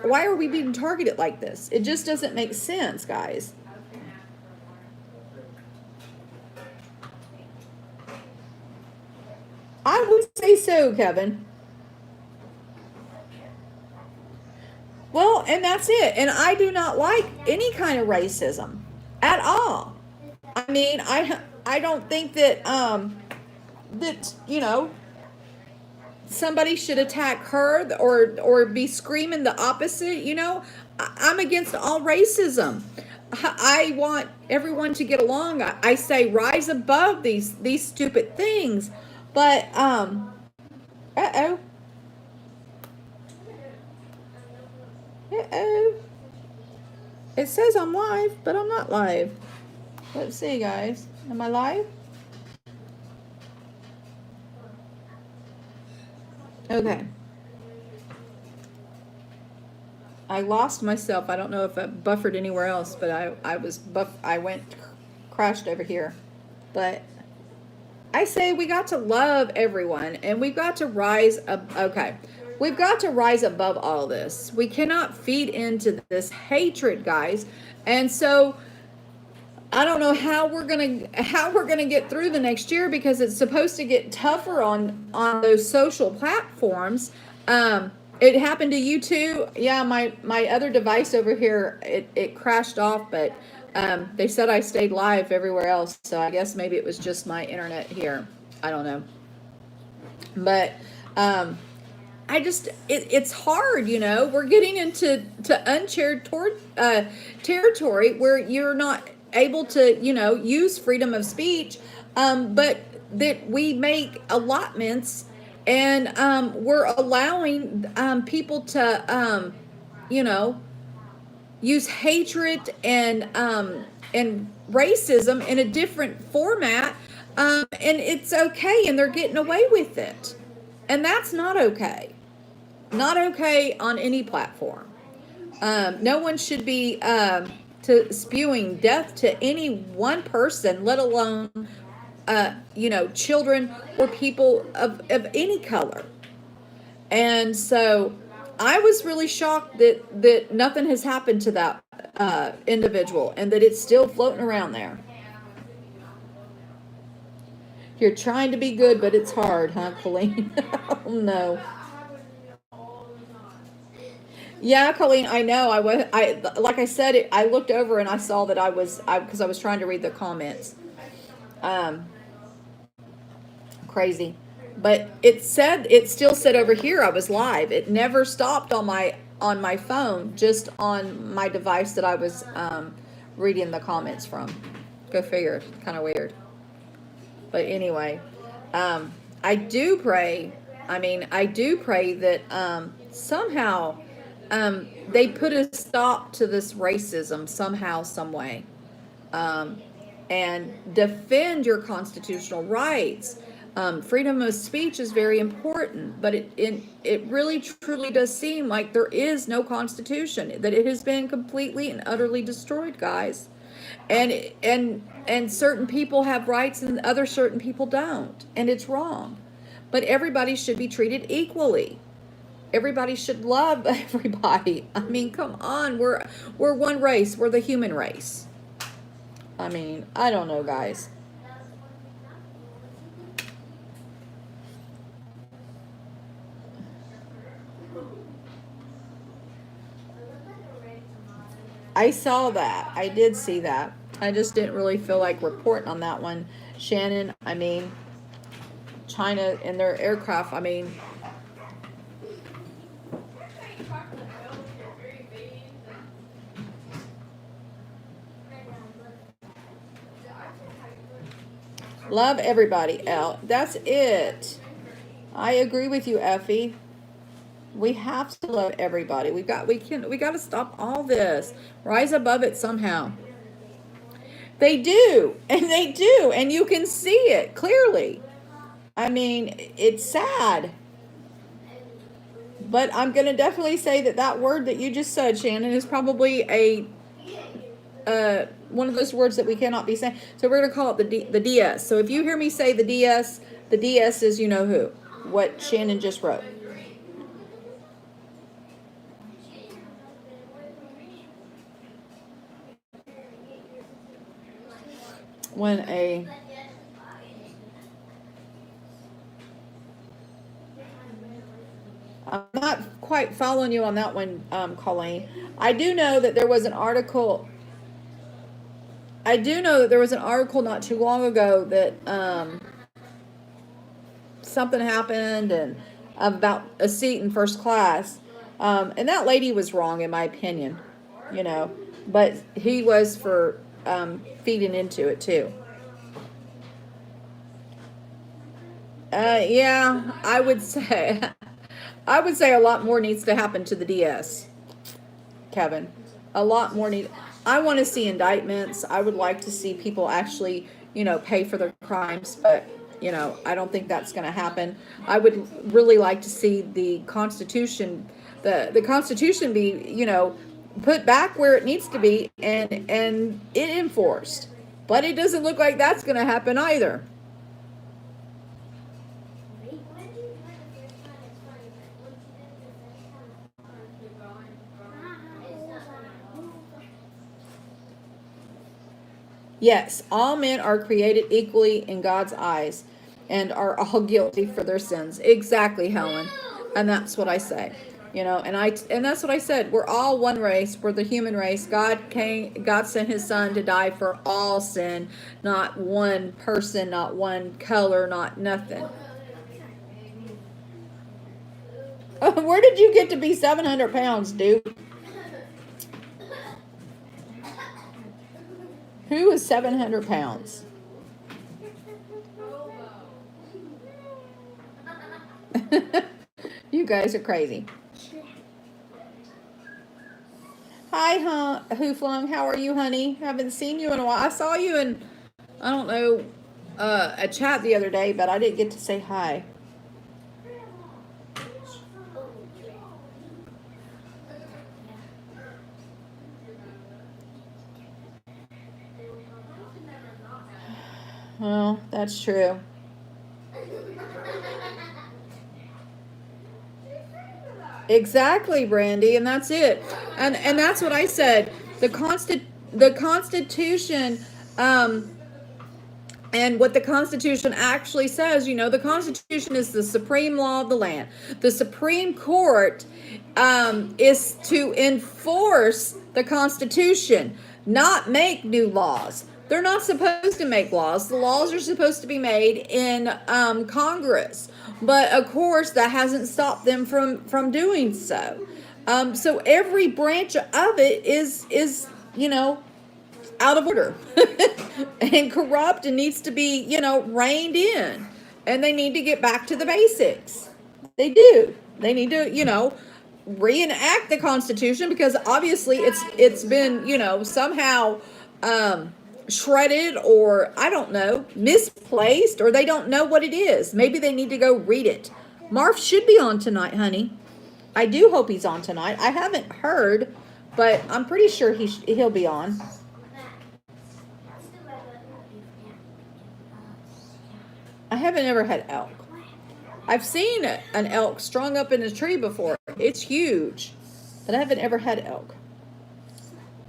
are we being targeted like this? It just doesn't make sense, guys. I would say so, Kevin. Well, and that's it. And I do not like any kind of racism at all. I don't think that somebody should attack her or be screaming the opposite. I'm against all racism. I want everyone to get along. I say rise above these stupid things. But uh-oh. It says I'm live, but I'm not live. Let's see, guys. Am I live? Okay. I lost myself. I don't know if I buffered anywhere else, but I went crashed over here. But I say we got to love everyone, and we've got to rise up. Okay. We've got to rise above all this. We cannot feed into this hatred, guys. And so I don't know how we're gonna get through the next year, because it's supposed to get tougher on those social platforms. It happened to you too. Yeah, my other device over here, it crashed off, but they said I stayed live everywhere else. So I guess maybe it was just my internet here. I don't know. But it's hard, we're getting into uncharted territory where you're not able to, use freedom of speech, but that we make allotments, and we're allowing people to, use hatred and racism in a different format, and it's okay, and they're getting away with it. And that's not okay. Not okay on any platform. No one should be spewing death to any one person, let alone, children or people of any color. And so I was really shocked that nothing has happened to that individual, and that it's still floating around there. You're trying to be good, but it's hard, huh, Colleen? Oh, no. Yeah, Colleen, I know. Like I said, I looked over and I saw that because I was trying to read the comments. Crazy. But it still said over here I was live. It never stopped on my phone, just on my device that I was reading the comments from. Go figure. Kind of weird. But anyway, I do pray that somehow they put a stop to this racism somehow, some way, and defend your constitutional rights. Freedom of speech is very important, but it really truly does seem like there is no constitution, that it has been completely and utterly destroyed, guys. And certain people have rights and other certain people don't, and it's wrong. But everybody should be treated equally. Everybody should love everybody. I mean, come on, we're one race. We're the human race. I mean, I don't know, guys. I saw that. I did see that. I just didn't really feel like reporting on that one. Shannon, I mean, China and their aircraft, I mean, love everybody, Elle. That's it. I agree with you, Effie. We have to love everybody. We got to stop all this. Rise above it somehow. They do, and you can see it clearly. I mean, it's sad. But I'm going to definitely say that word that you just said, Shannon, is probably one of those words that we cannot be saying. So we're going to call it the DS. So if you hear me say the DS is you know who, what Shannon just wrote. I'm not quite following you on that one, Colleen. I do know that there was an article. Not too long ago that something happened and about a seat in first class, and that lady was wrong in my opinion, but he was for feeding into it too. Yeah, I would say a lot more needs to happen to the DS, Kevin. A lot more I want to see indictments. I would like to see people actually, pay for their crimes, but, I don't think that's going to happen. I would really like to see the Constitution, the Constitution be, put back where it needs to be and it enforced. But it doesn't look like that's going to happen either. Yes, all men are created equally in God's eyes and are all guilty for their sins. Exactly, Helen. And that's what I say. And that's what I said. We're all one race. We're the human race. God sent his son to die for all sin, not one person, not one color, not nothing. Where did you get to be 700 pounds, dude? Who is 700 pounds? You guys are crazy. Hi, Hooflung. How are you, honey? Haven't seen you in a while. I saw you in, I don't know, a chat the other day, but I didn't get to say hi. Well, that's true. Exactly, Brandy, and that's it. And that's what I said. The Constitution, and what the Constitution actually says, the Constitution is the supreme law of the land. The Supreme Court is to enforce the Constitution, not make new laws. They're not supposed to make laws. The laws are supposed to be made in Congress. But, of course, that hasn't stopped them from doing so. So every branch of it is out of order and corrupt and needs to be, reined in. And they need to get back to the basics. They do. They need to, reenact the Constitution, because obviously it's been, you know, somehow shredded, or I don't know, misplaced, or they don't know what it is. Maybe they need to go read it. Marv should be on tonight, honey. I do hope he's on tonight. I haven't heard, but I'm pretty sure he'll be on. I haven't ever had elk. I've seen an elk strung up in a tree before. It's huge, but I haven't ever had elk.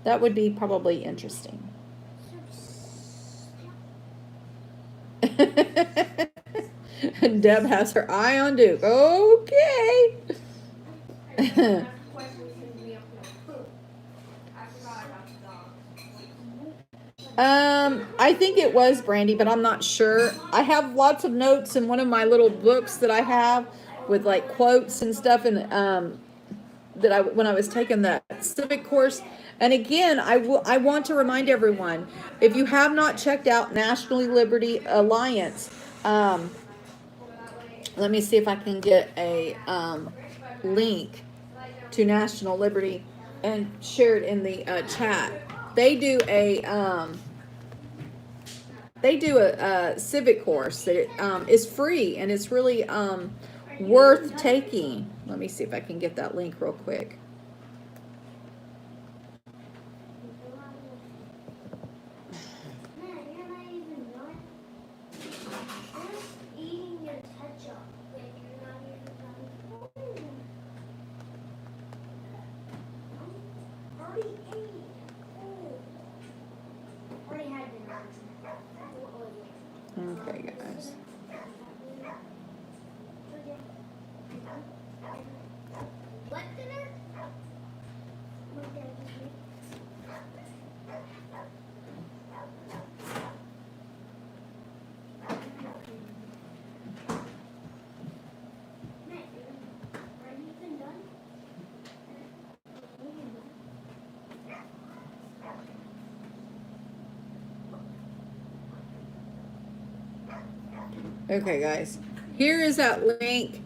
That would be probably interesting. And Deb has her eye on Duke. Okay. I think it was Brandy, but I'm not sure. I have lots of notes in one of my little books that I have with like quotes and stuff, and that when I was taking the civic course. And again, I want to remind everyone, if you have not checked out National Liberty Alliance, let me see if I can get a link to National Liberty and share it in the chat. They do a civic course that is free, and it's really worth taking. Let me see if I can get that link real quick. Okay, guys. What dinner? Okay, guys. Here is that link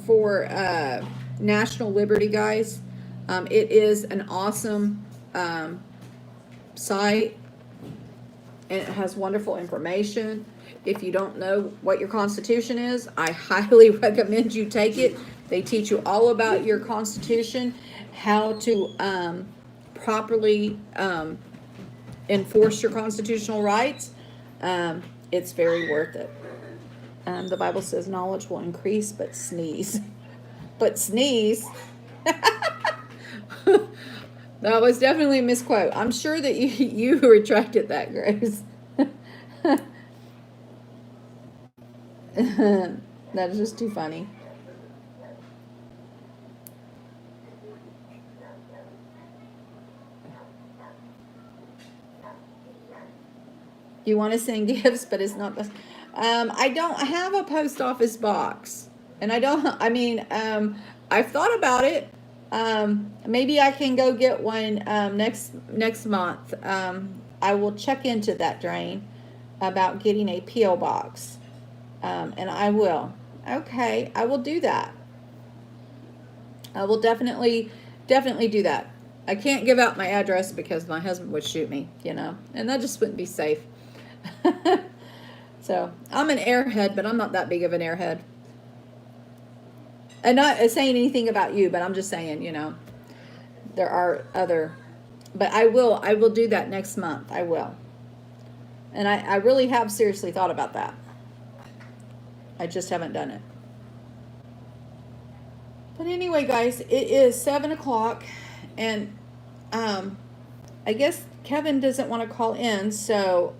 for National Liberty, guys. It is an awesome site, and it has wonderful information. If you don't know what your Constitution is, I highly recommend you take it. They teach you all about your Constitution, how to properly enforce your constitutional rights. It's very worth it. The Bible says knowledge will increase, but sneeze. But sneeze. That was definitely a misquote. I'm sure that you retracted that, Grace. That is just too funny. You want to send gifts, but it's not the. I don't have a post office box, and I've thought about it. Maybe I can go get one next month. I will check into that, Drain, about getting a P.O. box, and I will. Okay, I will do that. I will definitely do that. I can't give out my address because my husband would shoot me, and that just wouldn't be safe. So I'm an airhead, but I'm not that big of an airhead. And not saying anything about you, but I'm just saying, there are other, but I will do that next month. I will. And I really have seriously thought about that. I just haven't done it. But anyway, guys, it is 7:00, and I guess Kevin doesn't want to call in, so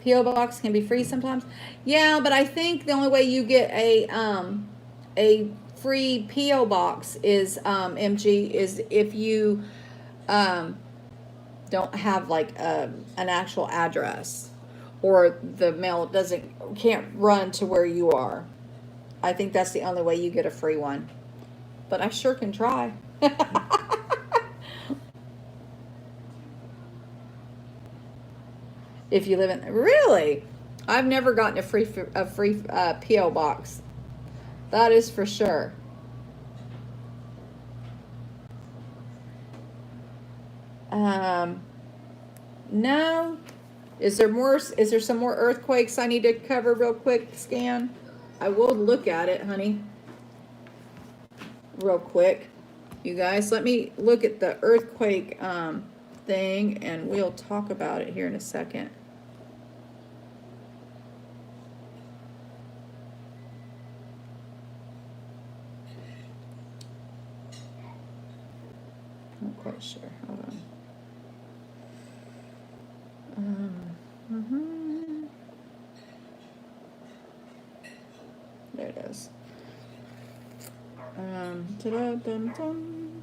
P.O. box can be free sometimes. Yeah, but I think the only way you get a free P.O. box is MG is if you don't have like an actual address, or the mail can't run to where you are. I think that's the only way you get a free one. But I sure can try. If you live in, really, I've never gotten a free P.O. box. That is for sure. No. Is there more? Is there some more earthquakes I need to cover real quick? Scan. I will look at it, honey. Real quick, you guys. Let me look at the earthquake thing, and we'll talk about it here in a second. Not quite sure. Hold on. There it is. Ta-da-dum-dum.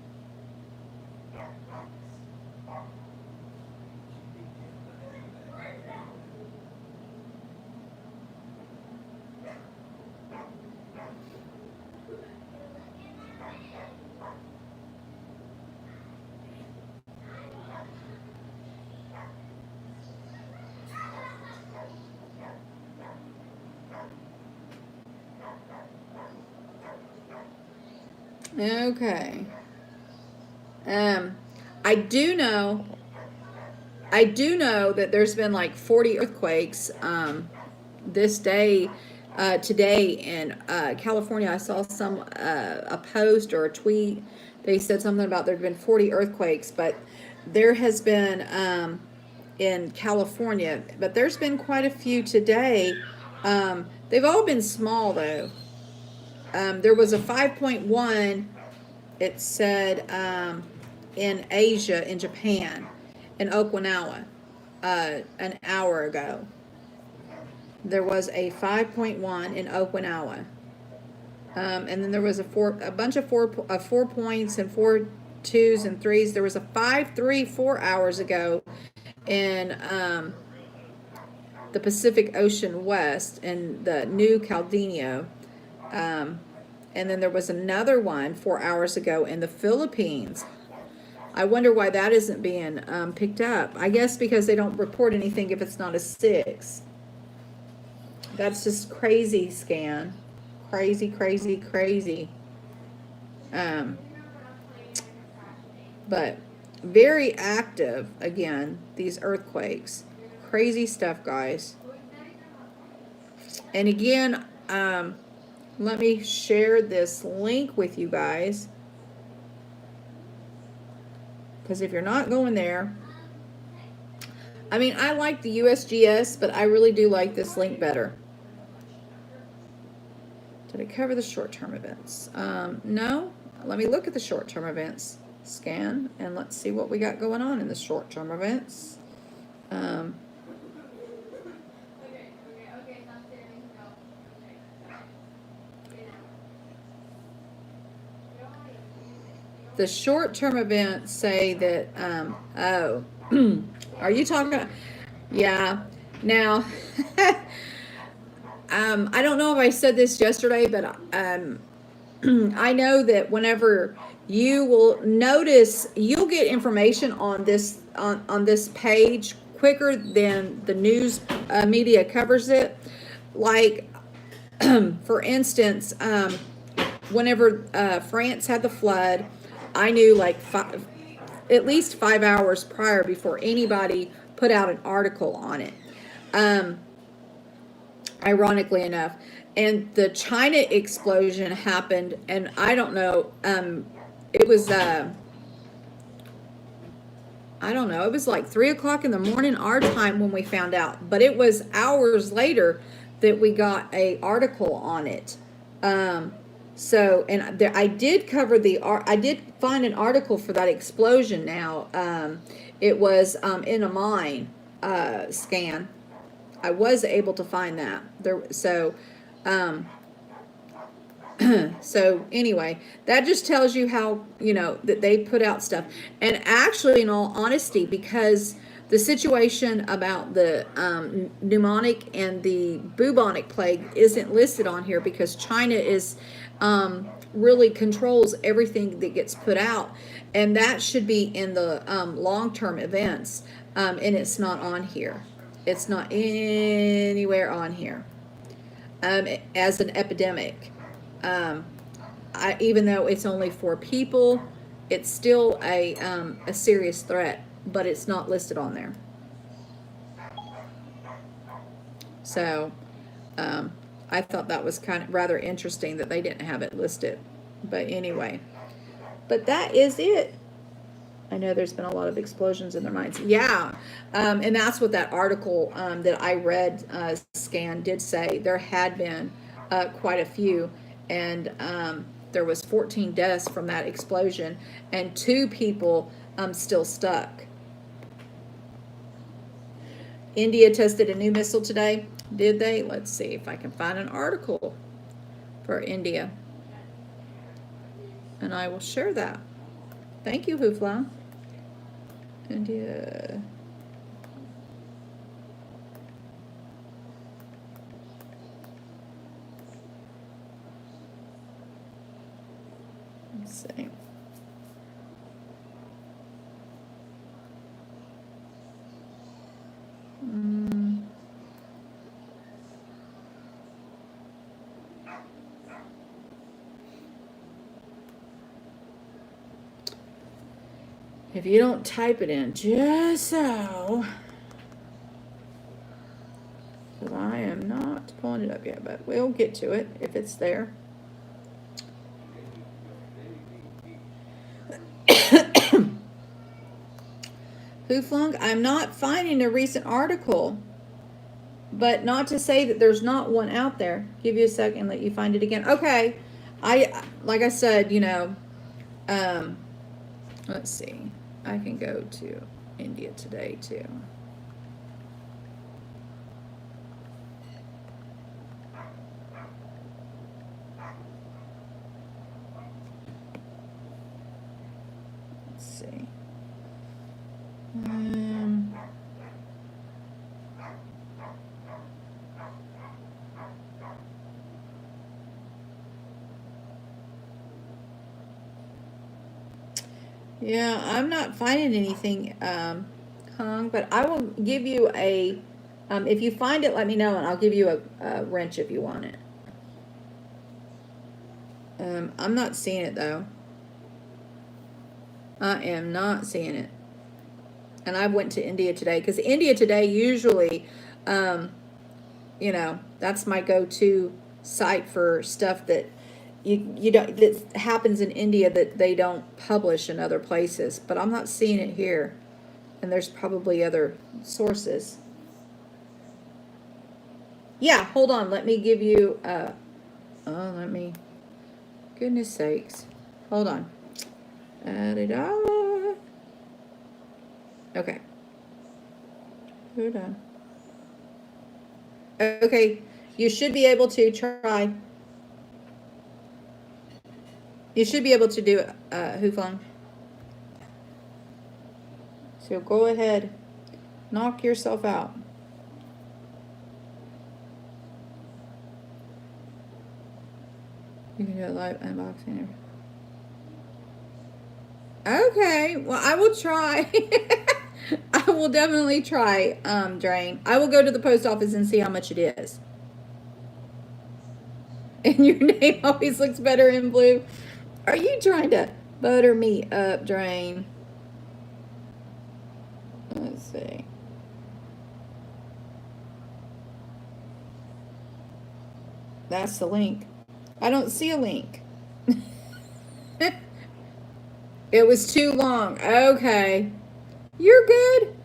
Okay. I do know that there's been like 40 earthquakes this day, today in California. I saw some a post or a tweet. They said something about there'd been 40 earthquakes, but there has been in California, but there's been quite a few today. They've all been small though. There was a 5.1, it said, in Asia, in Japan, in Okinawa, an hour ago. There was a 5.1 in Okinawa. And then there was a bunch of 4 points and 4 2s and 3s. There was a 5.3 4 hours ago in the Pacific Ocean West in the New Caledonia. And then there was another one 4 hours ago in the Philippines. I wonder why that isn't being picked up. I guess because they don't report anything if it's not a 6. That's just crazy, Scan. Crazy, crazy, crazy. But very active, again, these earthquakes. Crazy stuff, guys. And again, let me share this link with you guys. Because if you're not going there, I mean, I like the USGS, but I really do like this link better. Did it cover the short-term events? No. Let me look at the short-term events. Scan, and let's see what we got going on in the short-term events. The short-term events say that, oh, are you talking about, yeah, now, I don't know if I said this yesterday, but I know that whenever you will notice, you'll get information on this on this page quicker than the news media covers it. Like, for instance, whenever France had the flood, I knew like at least 5 hours prior before anybody put out an article on it. Ironically enough. And the China explosion happened, and I don't know, it was, I don't know, it was like 3 o'clock in the morning our time when we found out, but it was hours later that we got a article on it. So, and I did cover I did find an article for that explosion now. It was in a mine, Scan. I was able to find that. So anyway, that just tells you how, that they put out stuff. And actually, in all honesty, because the situation about the pneumonic and the bubonic plague isn't listed on here because China is really controls everything that gets put out, and that should be in the long-term events, and it's not on here. It's not anywhere on here as an epidemic. even though it's only 4 people, it's still a serious threat, but it's not listed on there. So I thought that was kind of rather interesting that they didn't have it listed. But anyway, but that is it. I know there's been a lot of explosions in their minds. Yeah, and that's what that article that I read, Scan, did say. There had been quite a few, and there was 14 deaths from that explosion, and 2 people still stuck. India tested a new missile today. Did they? Let's see if I can find an article for India. And I will share that. Thank you, Hoofla. India. Let's see. If you don't type it in, just so. Because I am not pulling it up yet, but we'll get to it if it's there. Hooflung, I'm not finding a recent article, but not to say that there's not one out there. Give you a second and let you find it again. Okay. Like I said, let's see. I can go to India Today too. Let's see. Yeah, I'm not finding anything, Hung, but I will give you a, if you find it, let me know, and I'll give you a wrench if you want it. I'm not seeing it, though. I am not seeing it. And I went to India Today, because India Today usually, that's my go-to site for stuff that you don't, that happens in India that they don't publish in other places, but I'm not seeing it here, and there's probably other sources. Yeah, hold on, let me give you goodness sakes, hold on. Okay, hold on. Okay, you should be able to try. You should be able to do it, Hooflung. So go ahead, knock yourself out. You can do a live unboxing. Okay, well, I will try. I will definitely try, Drain. I will go to the post office and see how much it is. And your name always looks better in blue. Are you trying to butter me up, Drain? Let's see. That's the link. I don't see a link. It was too long. Okay. You're good.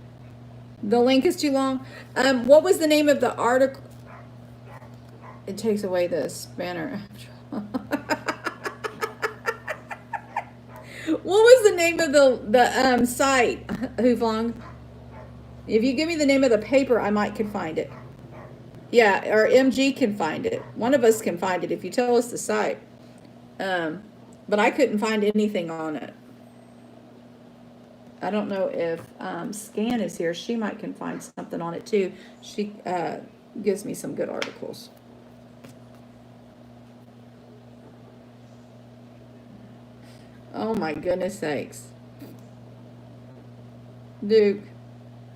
The link is too long. What was the name of the article? It takes away the spanner. What was the name of the site, Hooflong? If you give me the name of the paper, I might can find it. Yeah, or MG can find it. One of us can find it if you tell us the site. But I couldn't find anything on it. I don't know if Scan is here. She might can find something on it too. She gives me some good articles. Oh my goodness sakes. Duke,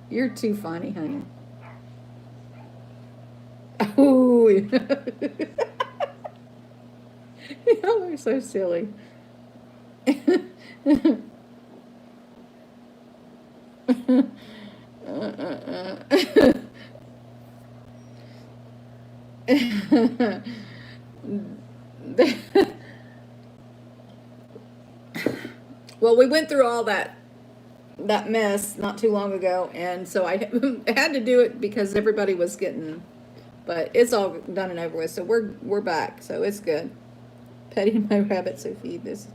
you're too funny, honey. Ooh. Y'all are so silly. Well, we went through all that mess not too long ago, and so I had to do it because everybody was getting. But it's all done and over with, so we're back, so it's good. Petting my rabbit, so feed this.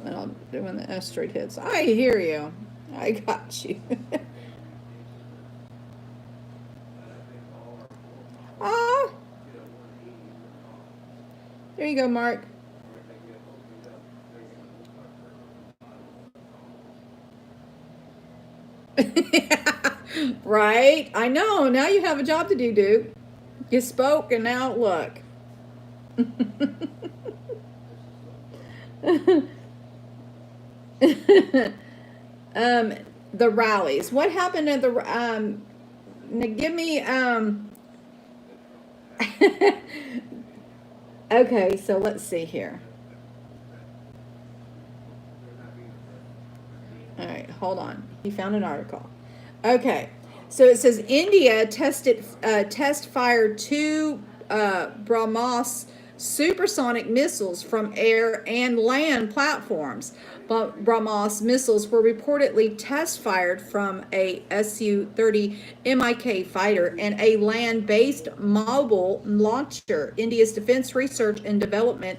And I'll do when the asteroid hits. I hear you. I got you. Ah, there you go, Mark. Right? I know. Now you have a job to do, Duke. You spoke, and now look. um, the rallies. What happened at the now give me okay, so let's see here. All right, hold on. He found an article. Okay, so it says India test fired two BrahMos supersonic missiles from air and land platforms. But BrahMos missiles were reportedly test fired from a Su-30 MiK fighter and a land-based mobile launcher. India's Defense Research and Development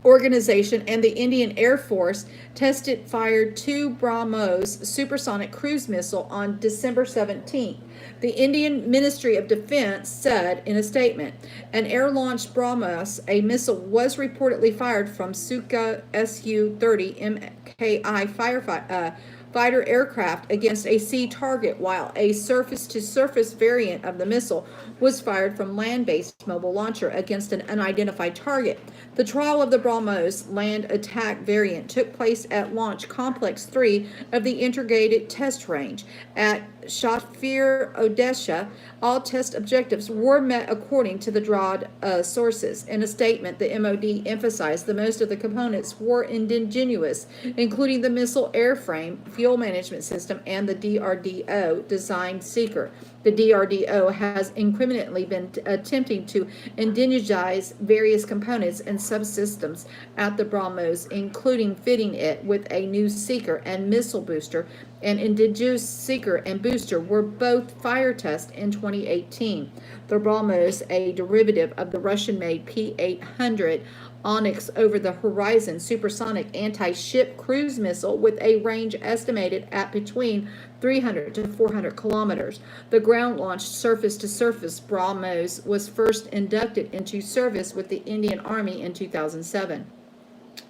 Organization and the Indian Air Force tested fired two BrahMos supersonic cruise missile on December 17th. The Indian Ministry of Defense said in a statement, an air-launched BrahMos, a missile, was reportedly fired from Sukha Su-30 MKI fighter aircraft against a sea target, while a surface-to-surface variant of the missile was fired from land-based mobile launcher against an unidentified target. The trial of the BrahMos land attack variant took place at Launch Complex 3 of the Integrated Test Range at Shafir, Odisha. All test objectives were met according to the DROD sources. In a statement, the MOD emphasized that most of the components were indigenous, including the missile airframe, fuel management system, and the DRDO designed seeker. The DRDO has incrementally been attempting to indigenize various components and subsystems at the BrahMos, including fitting it with a new seeker and missile booster. An indigenous seeker and booster were both fire tests in 2018. The BrahMos, a derivative of the Russian-made P-800 Onyx over-the-horizon supersonic anti-ship cruise missile with a range estimated at between 300 to 400 kilometers. The ground-launched surface-to-surface BrahMos was first inducted into service with the Indian Army in 2007.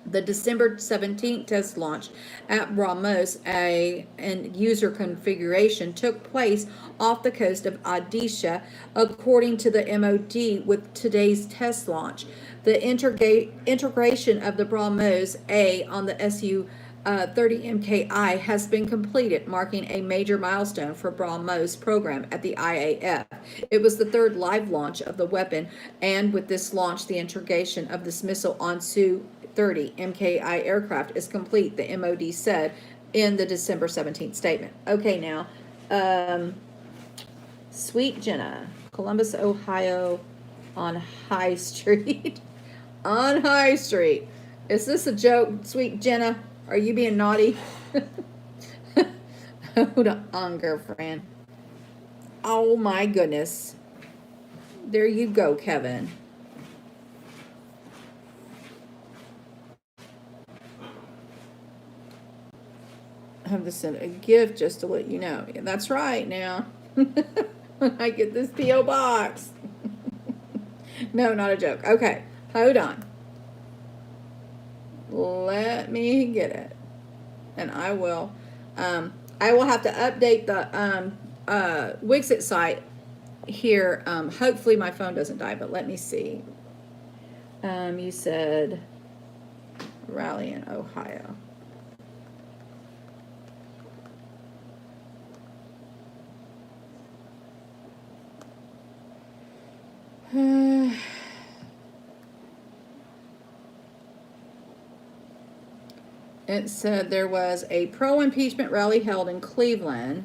The December 17th test launch at BrahMos, and user configuration took place off the coast of Odisha, according to the MOD, with today's test launch. The integration of the BrahMos A on the Su-30 MKI has been completed, marking a major milestone for BrahMos program at the IAF. It was the third live launch of the weapon, and with this launch, the integration of this missile on Su-30 MKI aircraft is complete, the MOD said in the December 17th statement. Okay, now, Sweet Jenna, Columbus, Ohio, on High Street. On High Street. Is this a joke, Sweet Jenna? Are you being naughty? Hold on, girlfriend. Oh my goodness. There you go, Kevin. I have to send a gift just to let you know. Yeah, that's right now. When I get this P.O. box. No, not a joke. Okay, hold on. Let me get it. And I will have to update the Wixit site here. Hopefully my phone doesn't die, but let me see. You said Raleigh in Ohio. It said there was a pro-impeachment rally held in Cleveland.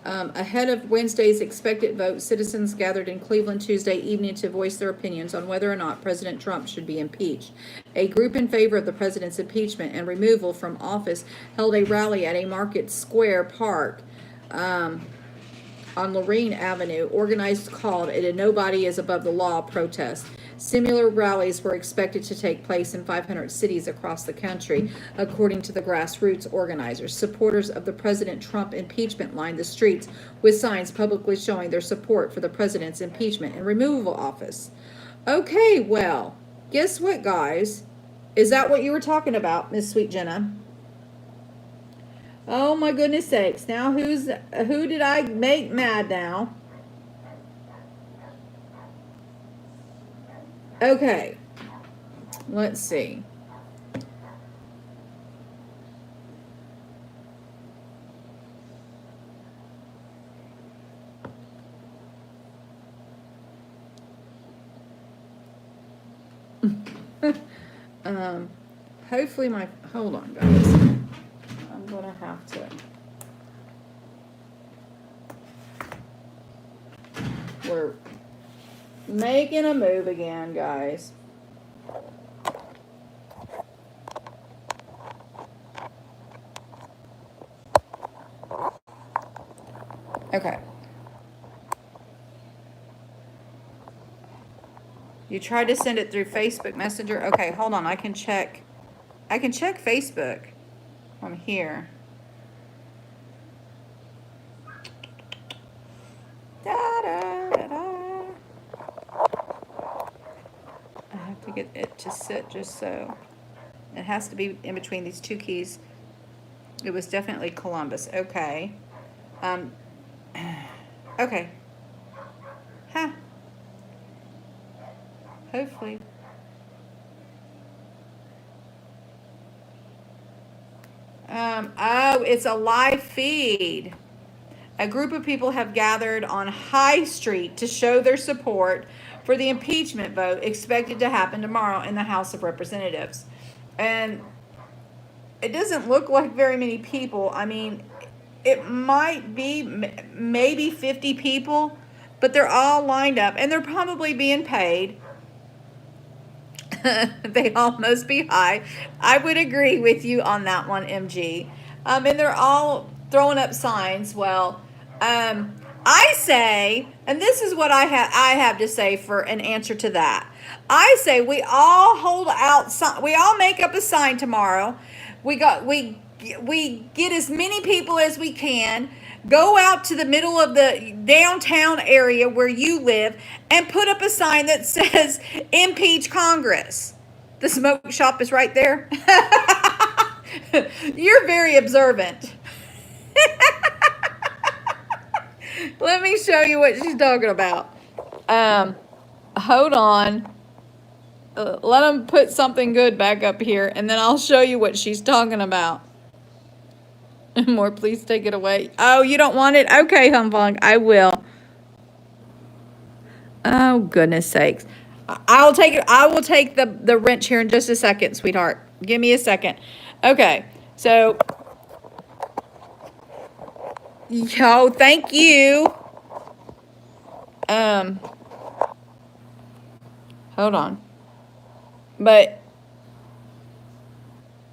Ahead of Wednesday's expected vote, citizens gathered in Cleveland Tuesday evening to voice their opinions on whether or not President Trump should be impeached. A group in favor of the president's impeachment and removal from office held a rally at a Market Square Park on Lorraine Avenue, organized called it a Nobody is Above the Law protest. Similar rallies were expected to take place in 500 cities across the country, according to the grassroots organizers. Supporters of the President Trump impeachment lined the streets with signs publicly showing their support for the president's impeachment and removal office. Okay, well, guess what, guys? Is that what you were talking about, Miss Sweet Jenna? Oh my goodness sakes. Now who did I make mad now? Okay. Let's see. Hopefully hold on, guys. I'm gonna have to. We're making a move again, guys. Okay. You tried to send it through Facebook Messenger? Okay, hold on. I can check Facebook from here. I have to get it to sit just so. It has to be in between these two keys. It was definitely Columbus. Okay. Okay. Huh. Hopefully. Oh, it's a live feed. A group of people have gathered on High Street to show their support for the impeachment vote expected to happen tomorrow in the House of Representatives. And it doesn't look like very many people. I mean, it might be maybe 50 people, but they're all lined up and they're probably being paid. They all must be high. I would agree with you on that one, MG. And they're all throwing up signs. Well, I say, and this is what I have to say for an answer to that. I say we all hold out. We all make up a sign tomorrow. We get as many people as we can. Go out to the middle of the downtown area where you live and put up a sign that says impeach Congress. The smoke shop is right there. You're very observant. Let me show you what she's talking about. Hold on. Let them put something good back up here, and then I'll show you what she's talking about. More, please take it away. Oh, you don't want it? Okay, humbug, I will. Oh, goodness sakes. I'll take it. I will take the wrench here in just a second, sweetheart. Give me a second. Okay, so. Yo, thank you. Hold on. But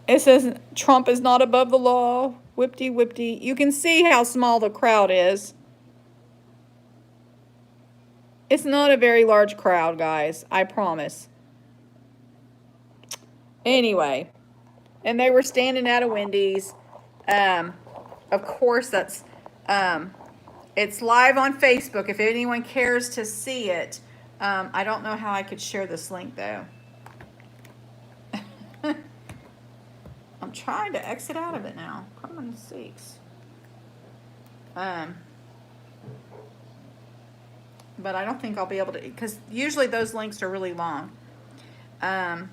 it says Trump is not above the law. Whipty whipty. You can see how small the crowd is. It's not a very large crowd, guys. I promise. Anyway, and they were standing at a Wendy's. Of course, that's it's live on Facebook. If anyone cares to see it, I don't know how I could share this link though. I'm trying to exit out of it now. Come on, sakes. But I don't think I'll be able to, because usually those links are really long. Can't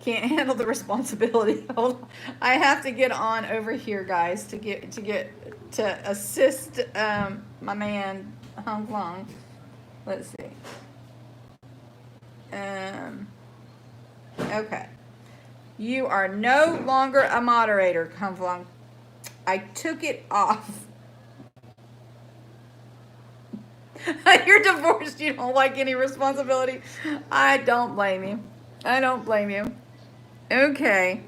handle the responsibility. Hold on. I have to get on over here, guys, to assist my man Hong Kong. Let's see. Okay. You are no longer a moderator, Kumflung. I took it off. You're divorced. You don't like any responsibility. I don't blame you. I don't blame you. Okay.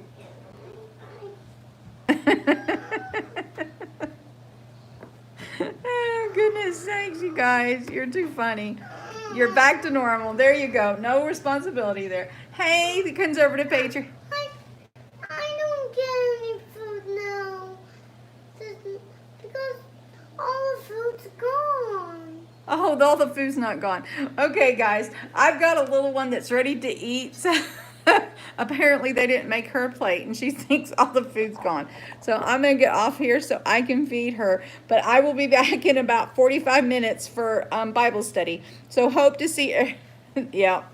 Oh, goodness sakes, you guys. You're too funny. You're back to normal. There you go. No responsibility there. Hey, the conservative patriot. I don't get any food now. Because all the food's gone. Oh, all the food's not gone. Okay, guys, I've got a little one that's ready to eat. So apparently they didn't make her plate and she thinks all the food's gone. So I'm going to get off here so I can feed her. But I will be back in about 45 minutes for Bible study. So hope to see, yeah,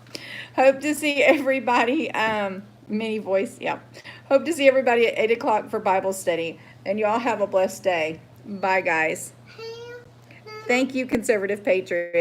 hope to see everybody, mini voice, yeah. Hope to see everybody at 8 o'clock for Bible study. And you all have a blessed day. Bye, guys. Thank you, conservative patriot.